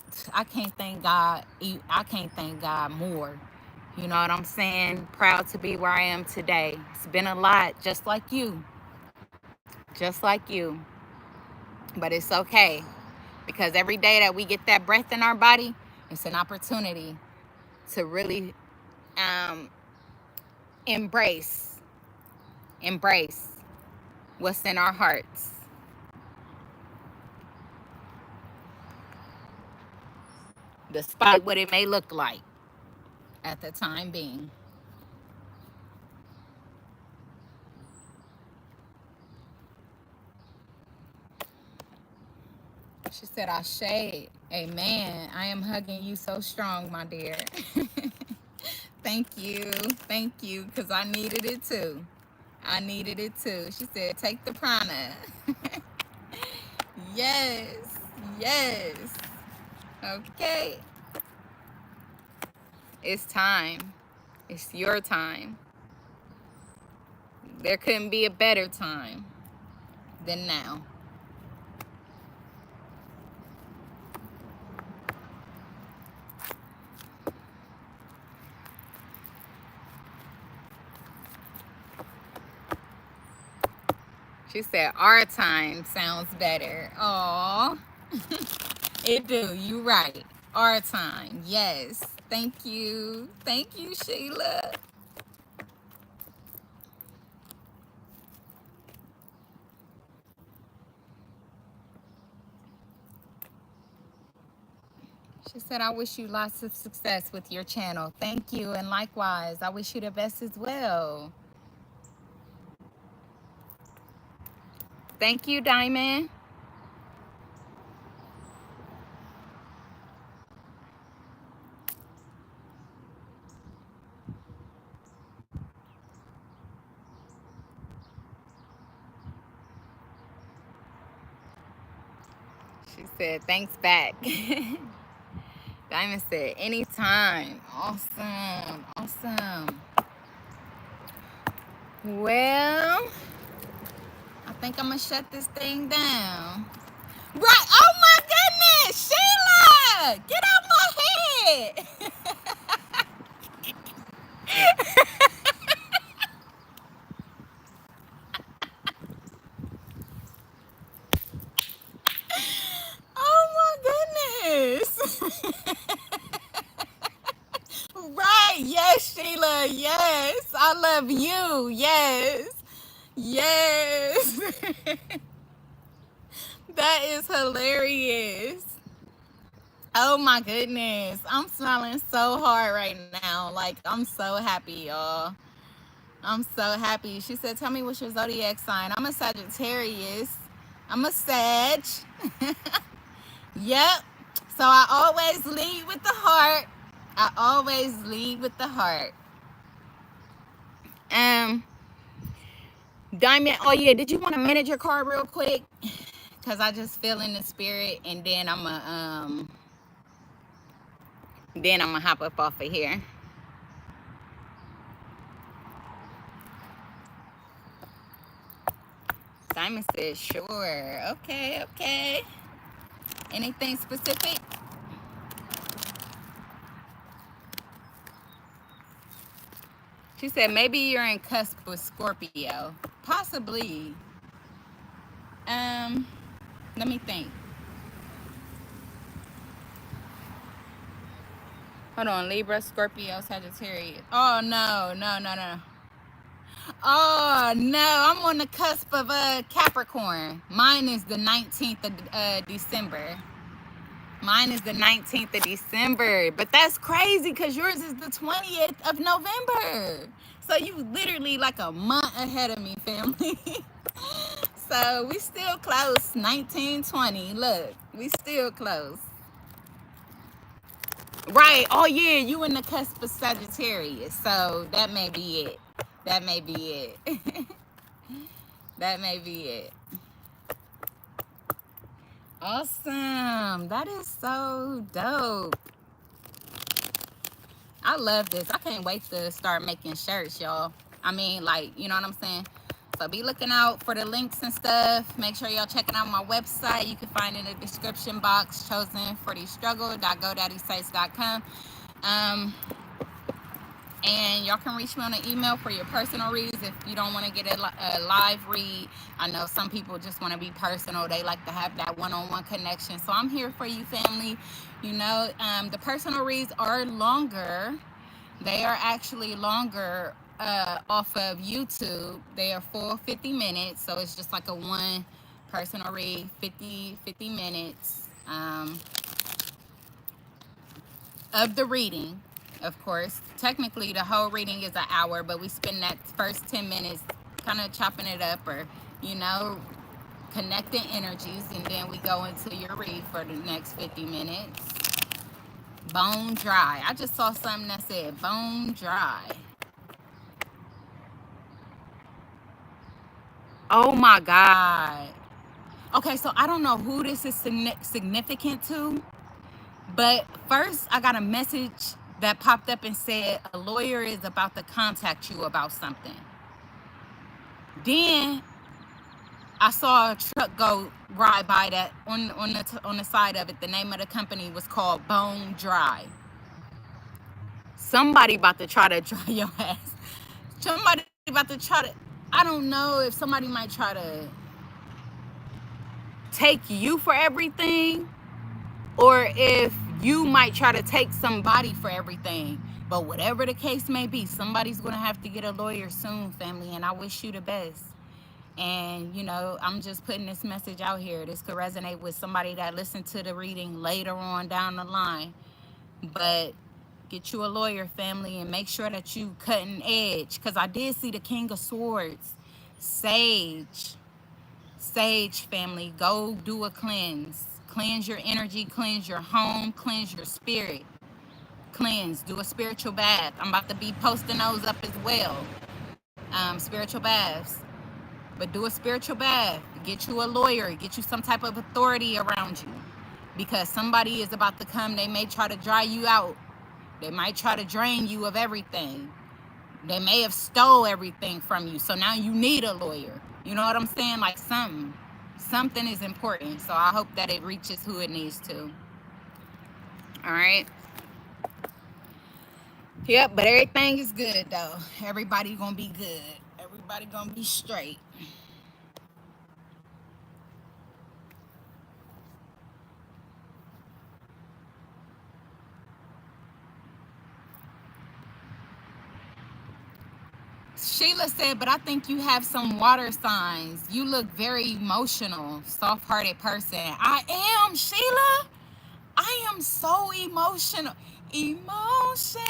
can't thank God. I can't thank God more. You know what I'm saying? Proud to be where I am today. It's been a lot, just like you. Just like you. But it's okay. Because every day that we get that breath in our body, it's an opportunity to really embrace what's in our hearts. Despite what it may look like at the time being. She said, I shade. Amen. I am hugging you so strong, my dear. Thank you. Thank you. Because I needed it too. I needed it too. She said, take the prana. Yes. Yes. Okay. It's time. It's your time. There couldn't be a better time than now. She said, our time sounds better. Aw. It do. You right. Our time. Yes. Thank you. Thank you, Sheila. She said, I wish you lots of success with your channel. Thank you. And likewise, I wish you the best as well. Thank you, Diamond. She said, thanks back. Diamond said, anytime. Awesome. Awesome. Well, I think I'm going to shut this thing down. Right. Oh, my goodness. Sheila, get out my head. Oh, my goodness. Right. Yes, Sheila. Yes. I love you. Yes. Yes. That is hilarious. Oh my goodness. I'm smiling so hard right now. Like, I'm so happy, y'all. I'm so happy. She said, tell me what's your zodiac sign. I'm a Sagittarius. I'm a Sag. Yep. So I always lead with the heart. I always lead with the heart. Diamond, oh yeah, did you want to manage your card real quick? Because I just feel in the spirit, and then I'm gonna hop up off of here. Diamond said, sure. Okay, okay. Anything specific? She said, maybe you're in cusp with Scorpio. Possibly. Let me think. Hold on, Libra, Scorpio, Sagittarius. Oh, no. Oh, no, I'm on the cusp of Capricorn. Mine is the 19th of December. Mine is the 19th of December. But that's crazy because yours is the 20th of November. So you literally like a month ahead of me, family. So we still close. 1920. Look, we still close. Right. Oh yeah, you in the cusp of Sagittarius, so that may be it. That may be it. That may be it. Awesome. That is so dope. I love this. I can't wait to start making shirts, y'all. I mean, like, you know what I'm saying? So be looking out for the links and stuff. Make sure y'all checking out my website. You can find it in the description box, chosenforthestruggle.godaddysites.com. Um, and y'all can reach me on an email for your personal reads if you don't want to get a live read. I know some people just want to be personal. They like to have that one-on-one connection. So I'm here for you, family. You know, the personal reads are longer. They are actually longer off of YouTube. They are full 50 minutes. So it's just like a one personal read, 50 minutes. Of the reading, of course. Technically, the whole reading is an hour, but we spend that first 10 minutes kind of chopping it up or, you know, connecting energies, and then we go into your read for the next 50 minutes. Bone dry. I just saw something that said bone dry. Oh my God. Okay, so I don't know who this is significant to, but first I got a message that popped up and said a lawyer is about to contact you about something. Then I saw a truck go ride by that on the side of it. The name of the company was called Bone Dry. Somebody about to try to dry your ass. Somebody about to try to. I don't know if somebody might try to take you for everything, or if you might try to take somebody for everything. But whatever the case may be, somebody's going to have to get a lawyer soon, family, and I wish you the best. And, you know, I'm just putting this message out here. This could resonate with somebody that listened to the reading later on down the line. But get you a lawyer, family, and make sure that you cutting edge. Because I did see the King of Swords. Sage, family, go do a cleanse. Cleanse your energy, cleanse your home, cleanse your spirit. Cleanse, do a spiritual bath. I'm about to be posting those up as well. Spiritual baths. But do a spiritual bath. Get you a lawyer. Get you some type of authority around you. Because somebody is about to come. They may try to dry you out. They might try to drain you of everything. They may have stole everything from you. So now you need a lawyer. You know what I'm saying? Like something is important. So I hope that it reaches who it needs to. All right. Yep, but everything is good though. Everybody gonna be good. Everybody gonna be straight. Sheila said, but I think you have some water signs. You look very emotional, soft-hearted person. I am, Sheila. I am so emotional. Emotional.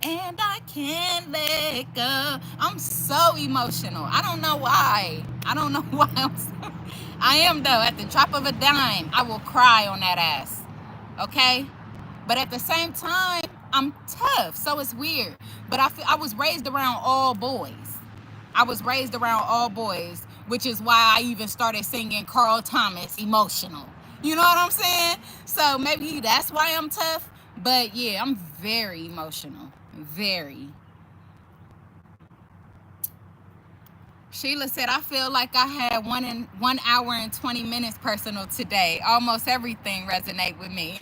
And I can't let go. I'm so emotional. I don't know why. I don't know why I am though. At the drop of a dime, I will cry on that ass. Okay? But at the same time, I'm tough, so it's weird. But I was raised around all boys. I was raised around all boys, which is why I even started singing Carl Thomas, Emotional. You know what I'm saying? So maybe that's why I'm tough. But yeah, I'm very emotional. Very. Sheila said, I feel like I had 1 hour and 20 minutes personal today. Almost everything resonate with me.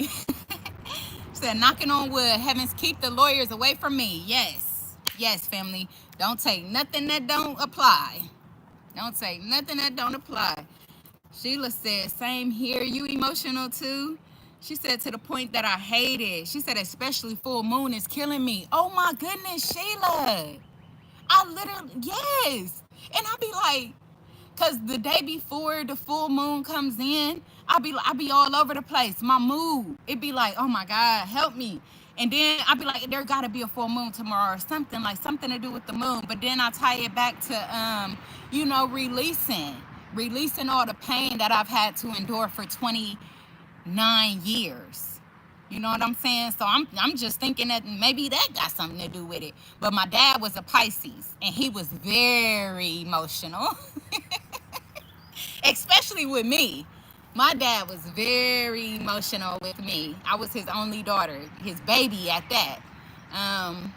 Said, knocking on wood, heavens keep the lawyers away from me. Yes, family. Don't take nothing that don't apply. Don't take nothing that don't apply. Sheila said, same here. You emotional too? She said, to the point that I hate it. She said, especially full moon is killing me. Oh my goodness, Sheila. I literally, yes. And I be like, because the day before the full moon comes in, I be all over the place. My mood, it be like, oh my God, help me. And then I be like, there gotta be a full moon tomorrow or something, like something to do with the moon. But then I tie it back to, releasing all the pain that I've had to endure for 29 years. You know what I'm saying? So I'm just thinking that maybe that got something to do with it. But my dad was a Pisces, and he was very emotional, especially with me. My dad was very emotional with me. I was his only daughter, his baby at that. Um,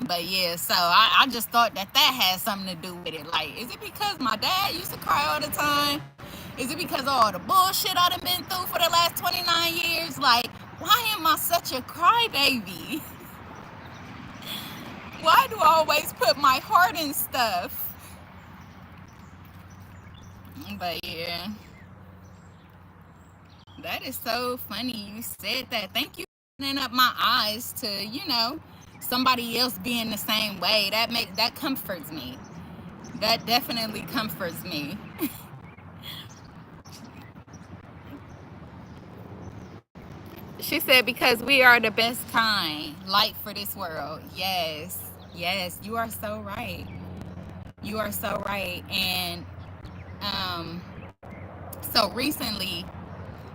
but yeah, so I just thought that that had something to do with it. Like, is it because my dad used to cry all the time? Is it because of all the bullshit I done been through for the last 29 years? Like, why am I such a crybaby? Why do I always put my heart in stuff? But yeah, that is so funny you said that. Thank you for opening up my eyes to, somebody else being the same way. That comforts me. That definitely comforts me. She said, because we are the best kind, light for this world. Yes, yes, you are so right. You are so right. And um, so recently,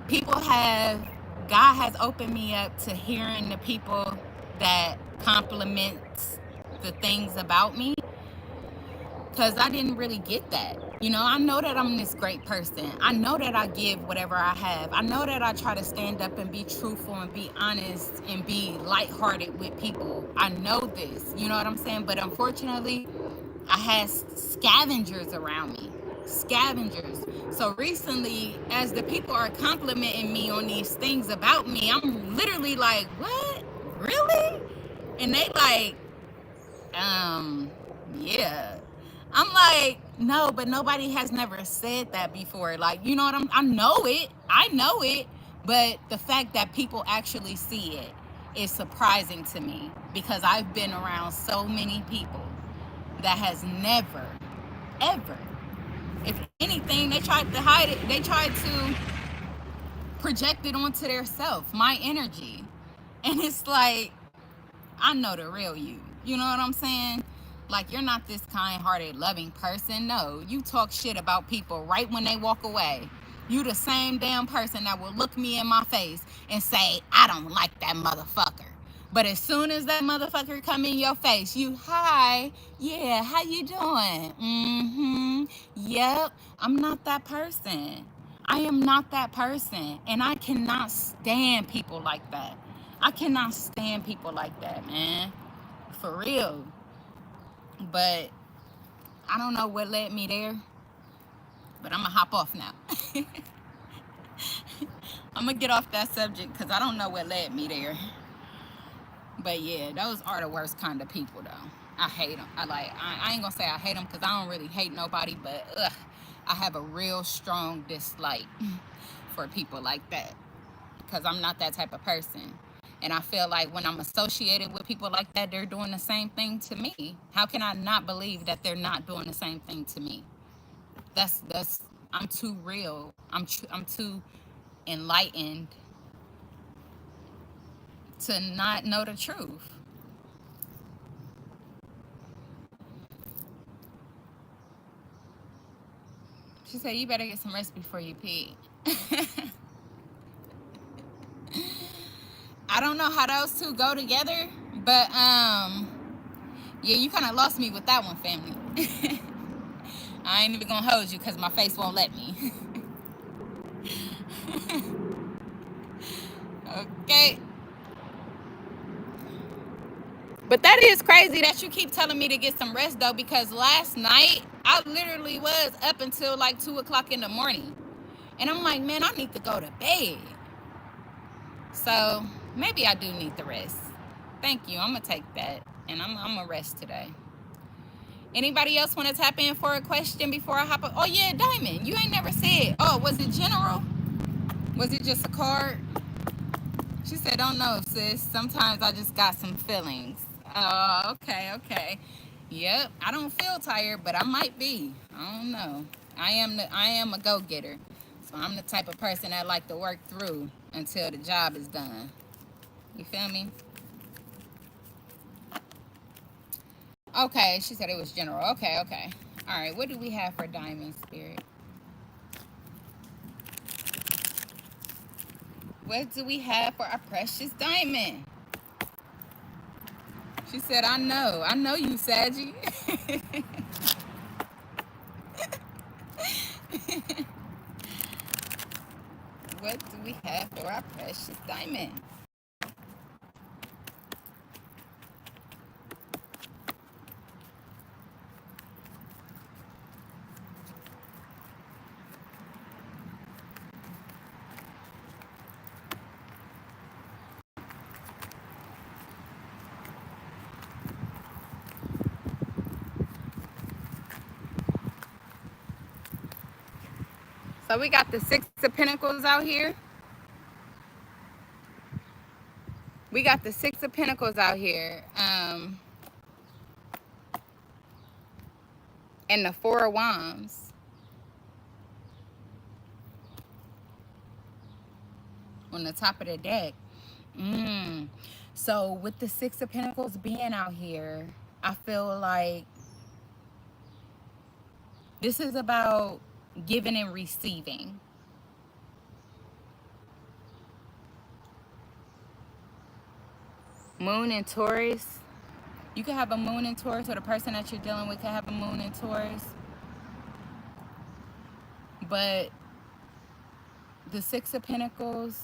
people have, God has opened me up to hearing the people that compliments the things about me, because I didn't really get that. I know that I'm this great person. I know that I give whatever I have. I know that I try to stand up and be truthful and be honest and be lighthearted with people. I know this, you know what I'm saying? But unfortunately, I had scavengers around me. Scavengers. So recently, as the people are complimenting me on these things about me, I'm literally like, what? Really? And they like, um, yeah. I'm like, no, but nobody has never said that before. Like, you know what I know it. I know it. But the fact that people actually see it is surprising to me, because I've been around so many people that has never, ever, if anything, they tried to hide it. They tried to project it onto their self, my energy. And it's like, I know the real you. You know what I'm saying? Like, you're not this kind-hearted, loving person. No, you talk shit about people right when they walk away. You the same damn person that will look me in my face and say, I don't like that motherfucker. But as soon as that motherfucker come in your face, you, hi, yeah, how you doing? Mm-hmm. Yep, I'm not that person. I am not that person. And I cannot stand people like that. I cannot stand people like that, man. For real. But I don't know what led me there. But I'm going to hop off now. I'm going to get off that subject because I don't know what led me there. But yeah, those are the worst kind of people, though. I hate them. I ain't going to say I hate them because I don't really hate nobody. But I have a real strong dislike for people like that, because I'm not that type of person. And I feel like when I'm associated with people like that, they're doing the same thing to me. How can I not believe that they're not doing the same thing to me? That's I'm too real. I'm too enlightened to not know the truth. She said, you better get some rest before you pee. I don't know how those two go together, but yeah, you kind of lost me with that one, family. I ain't even gonna hold you because my face won't let me. Okay. But that is crazy that you keep telling me to get some rest, though, because last night I literally was up until like 2 o'clock in the morning. And I'm like, man, I need to go to bed. So maybe I do need the rest. Thank you. I'm going to take that. And I'm going to rest today. Anybody else want to tap in for a question before I hop up? Oh, yeah, Diamond. You ain't never said. Oh, was it general? Was it just a card? She said, don't know, sis. Sometimes I just got some feelings. Oh, okay, okay. Yep, I don't feel tired, but I might be. I don't know. I am a go-getter. So I'm the type of person that like to work through until the job is done. You feel me? Okay, she said it was general. Okay, okay. All right, what do we have for Diamond Spirit? What do we have for our precious diamond? She said, I know you, Saggy. What do we have for our precious diamond? So we got the Six of Pentacles out here. We got the Six of Pentacles out here. And the Four of Wands on the top of the deck. So with the Six of Pentacles being out here, I feel like this is about giving and receiving. Moon in Taurus. You could have a moon in Taurus, or the person that you're dealing with could have a moon in Taurus. But the Six of Pentacles,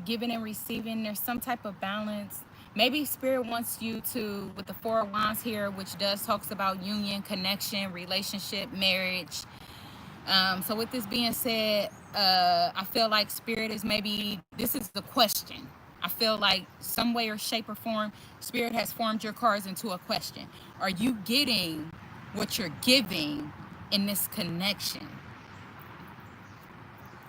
giving and receiving, there's some type of balance. Maybe Spirit wants you to, with the Four of Wands here, which does talks about union, connection, relationship, marriage. So with this being said, I feel like Spirit is maybe, this is the question. I feel like some way or shape or form, Spirit has formed your cards into a question. Are you getting what you're giving in this connection?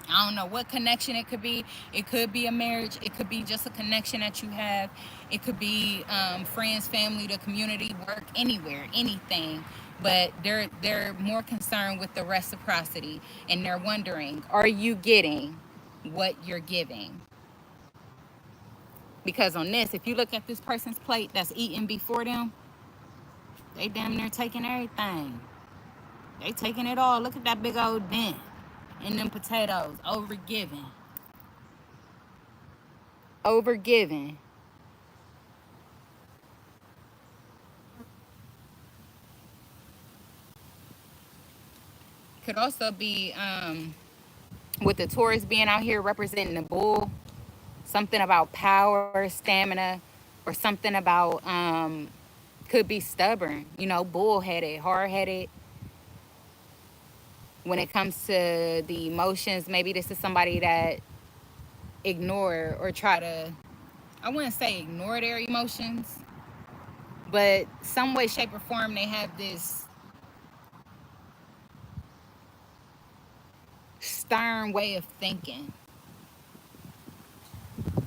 I don't know what connection it could be. It could be a marriage. It could be just a connection that you have. It could be friends, family, the community, work, anywhere, anything. But they're more concerned with the reciprocity, and they're wondering, are you getting what you're giving? Because on this, if you look at this person's plate that's eating before them, they damn near taking everything. They taking it all. Look at that big old dent in them potatoes. Overgiving. Overgiving. Could also be with the Taurus being out here representing the bull, something about power, stamina, or something about could be stubborn, you know, bullheaded, hard-headed. When it comes to the emotions, maybe this is somebody that ignore or try to, I wouldn't say ignore their emotions, but some way, shape, or form they have this stern way of thinking.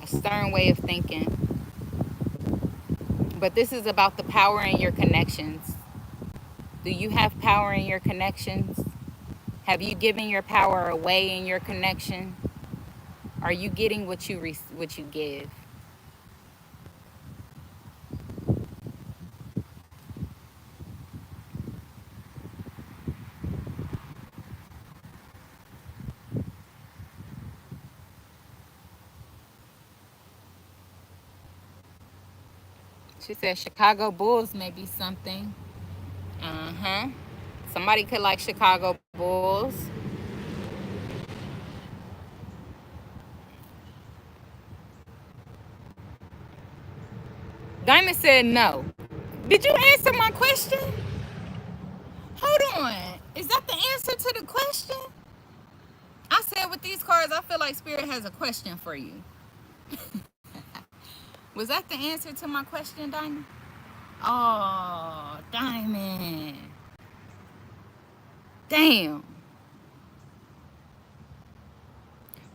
A stern way of thinking. But this is about the power in your connections. Do you have power in your connections? Have you given your power away in your connection? Are you getting what you give? She said Chicago Bulls may be something. Uh-huh. Somebody could like Chicago Bulls. Diamond said no. Did you answer my question? Hold on. Is that the answer to the question? I said with these cards, I feel like Spirit has a question for you. Was that the answer to my question, Diamond? Oh, Diamond. Damn.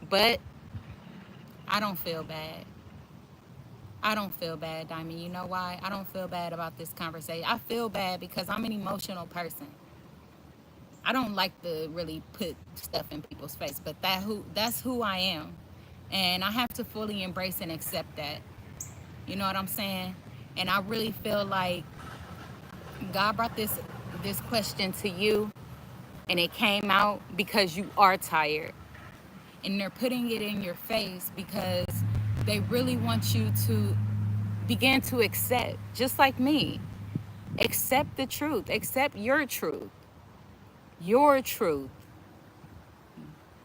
But I don't feel bad. I don't feel bad, Diamond. You know why? I don't feel bad about this conversation. I feel bad because I'm an emotional person. I don't like to really put stuff in people's face, but that's who I am. And I have to fully embrace and accept that. You know what I'm saying? And I really feel like God brought this question to you, and it came out because you are tired. And they're putting it in your face because they really want you to begin to accept, just like me. Accept the truth. Accept your truth. Your truth.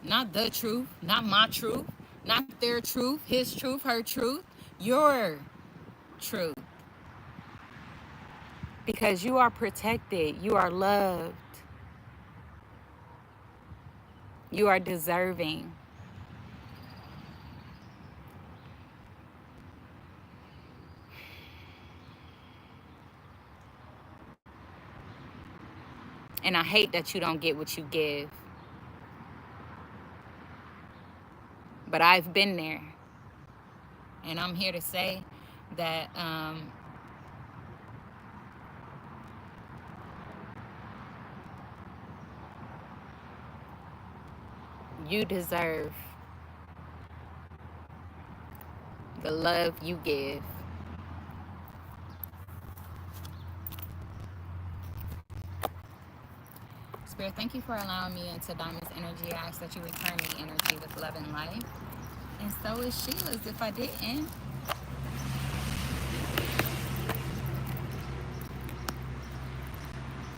Not the truth. Not my truth. Not their truth. His truth. Her truth. Your truth. Because you are protected. You are loved. You are deserving. And I hate that you don't get what you give. But I've been there. And I'm here to say that you deserve the love you give. Spirit, thank you for allowing me into Diamond's energy. I ask that you return me energy with love and light. And so is Sheila's if I didn't.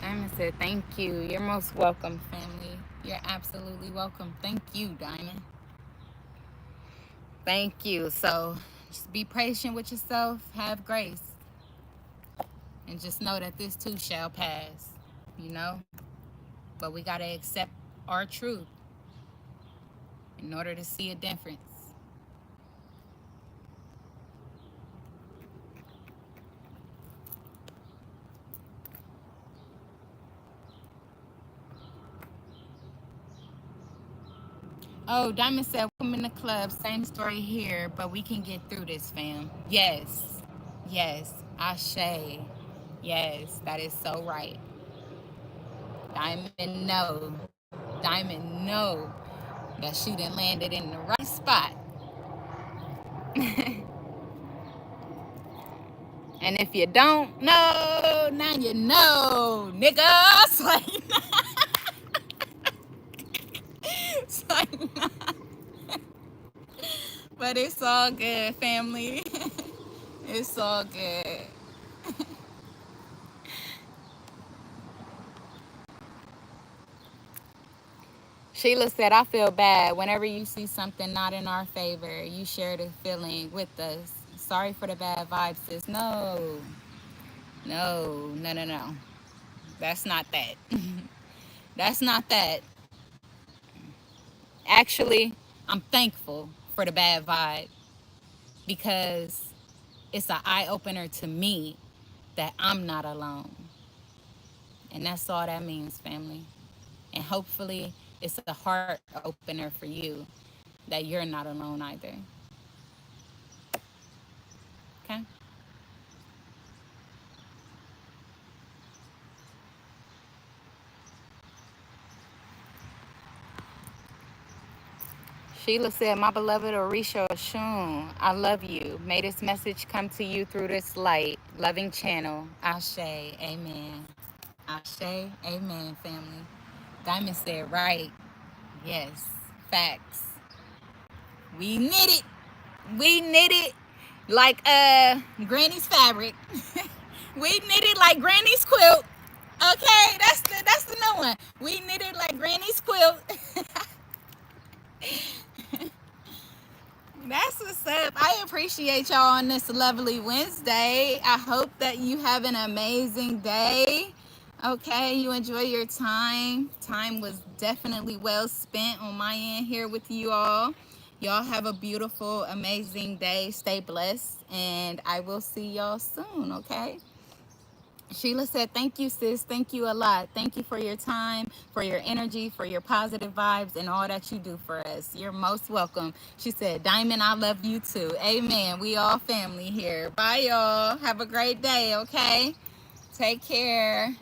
Diamond said, thank you. You're most welcome, family. You're absolutely welcome. Thank you, Diamond. Thank you. So just be patient with yourself. Have grace. And just know that this too shall pass. You know? But we got to accept our truth in order to see a difference. Oh, Diamond said, welcome in the club. Same story here, but we can get through this, fam. Yes. Yes. Ashe. Yes, that is so right. Diamond know. Diamond know that she done landed in the right spot. And if you don't know, now you know, nigga. It's like, but it's all good, family. It's all good. Sheila said, I feel bad. Whenever you see something not in our favor, you share the feeling with us. Sorry for the bad vibes, sis. No. No, no, no, no. That's not that. That's not that. Actually, I'm thankful for the bad vibe because it's an eye opener to me that I'm not alone. And that's all that means, family. And hopefully, it's a heart opener for you that you're not alone either. Okay? Sheila said, my beloved Orisha Oshun, I love you. May this message come to you through this light, loving channel. Ashe, amen. Ashe, amen, family. Diamond said, right. Yes, facts. We knit it. We knit it like Granny's fabric. We knit it like Granny's quilt. Okay, that's the new one. We knit it like Granny's quilt. That's what's up. I appreciate y'all on this lovely Wednesday. I hope that you have an amazing day. Okay, you enjoy your time. Time was definitely well spent on my end here with you all. Y'all have a beautiful, amazing day. Stay blessed, and I will see y'all soon, okay? Sheila said, thank you, sis. Thank you a lot. Thank you for your time, for your energy, for your positive vibes, and all that you do for us. You're most welcome. She said, Diamond, I love you too. Amen. We all family here. Bye, y'all. Have a great day, okay? Take care.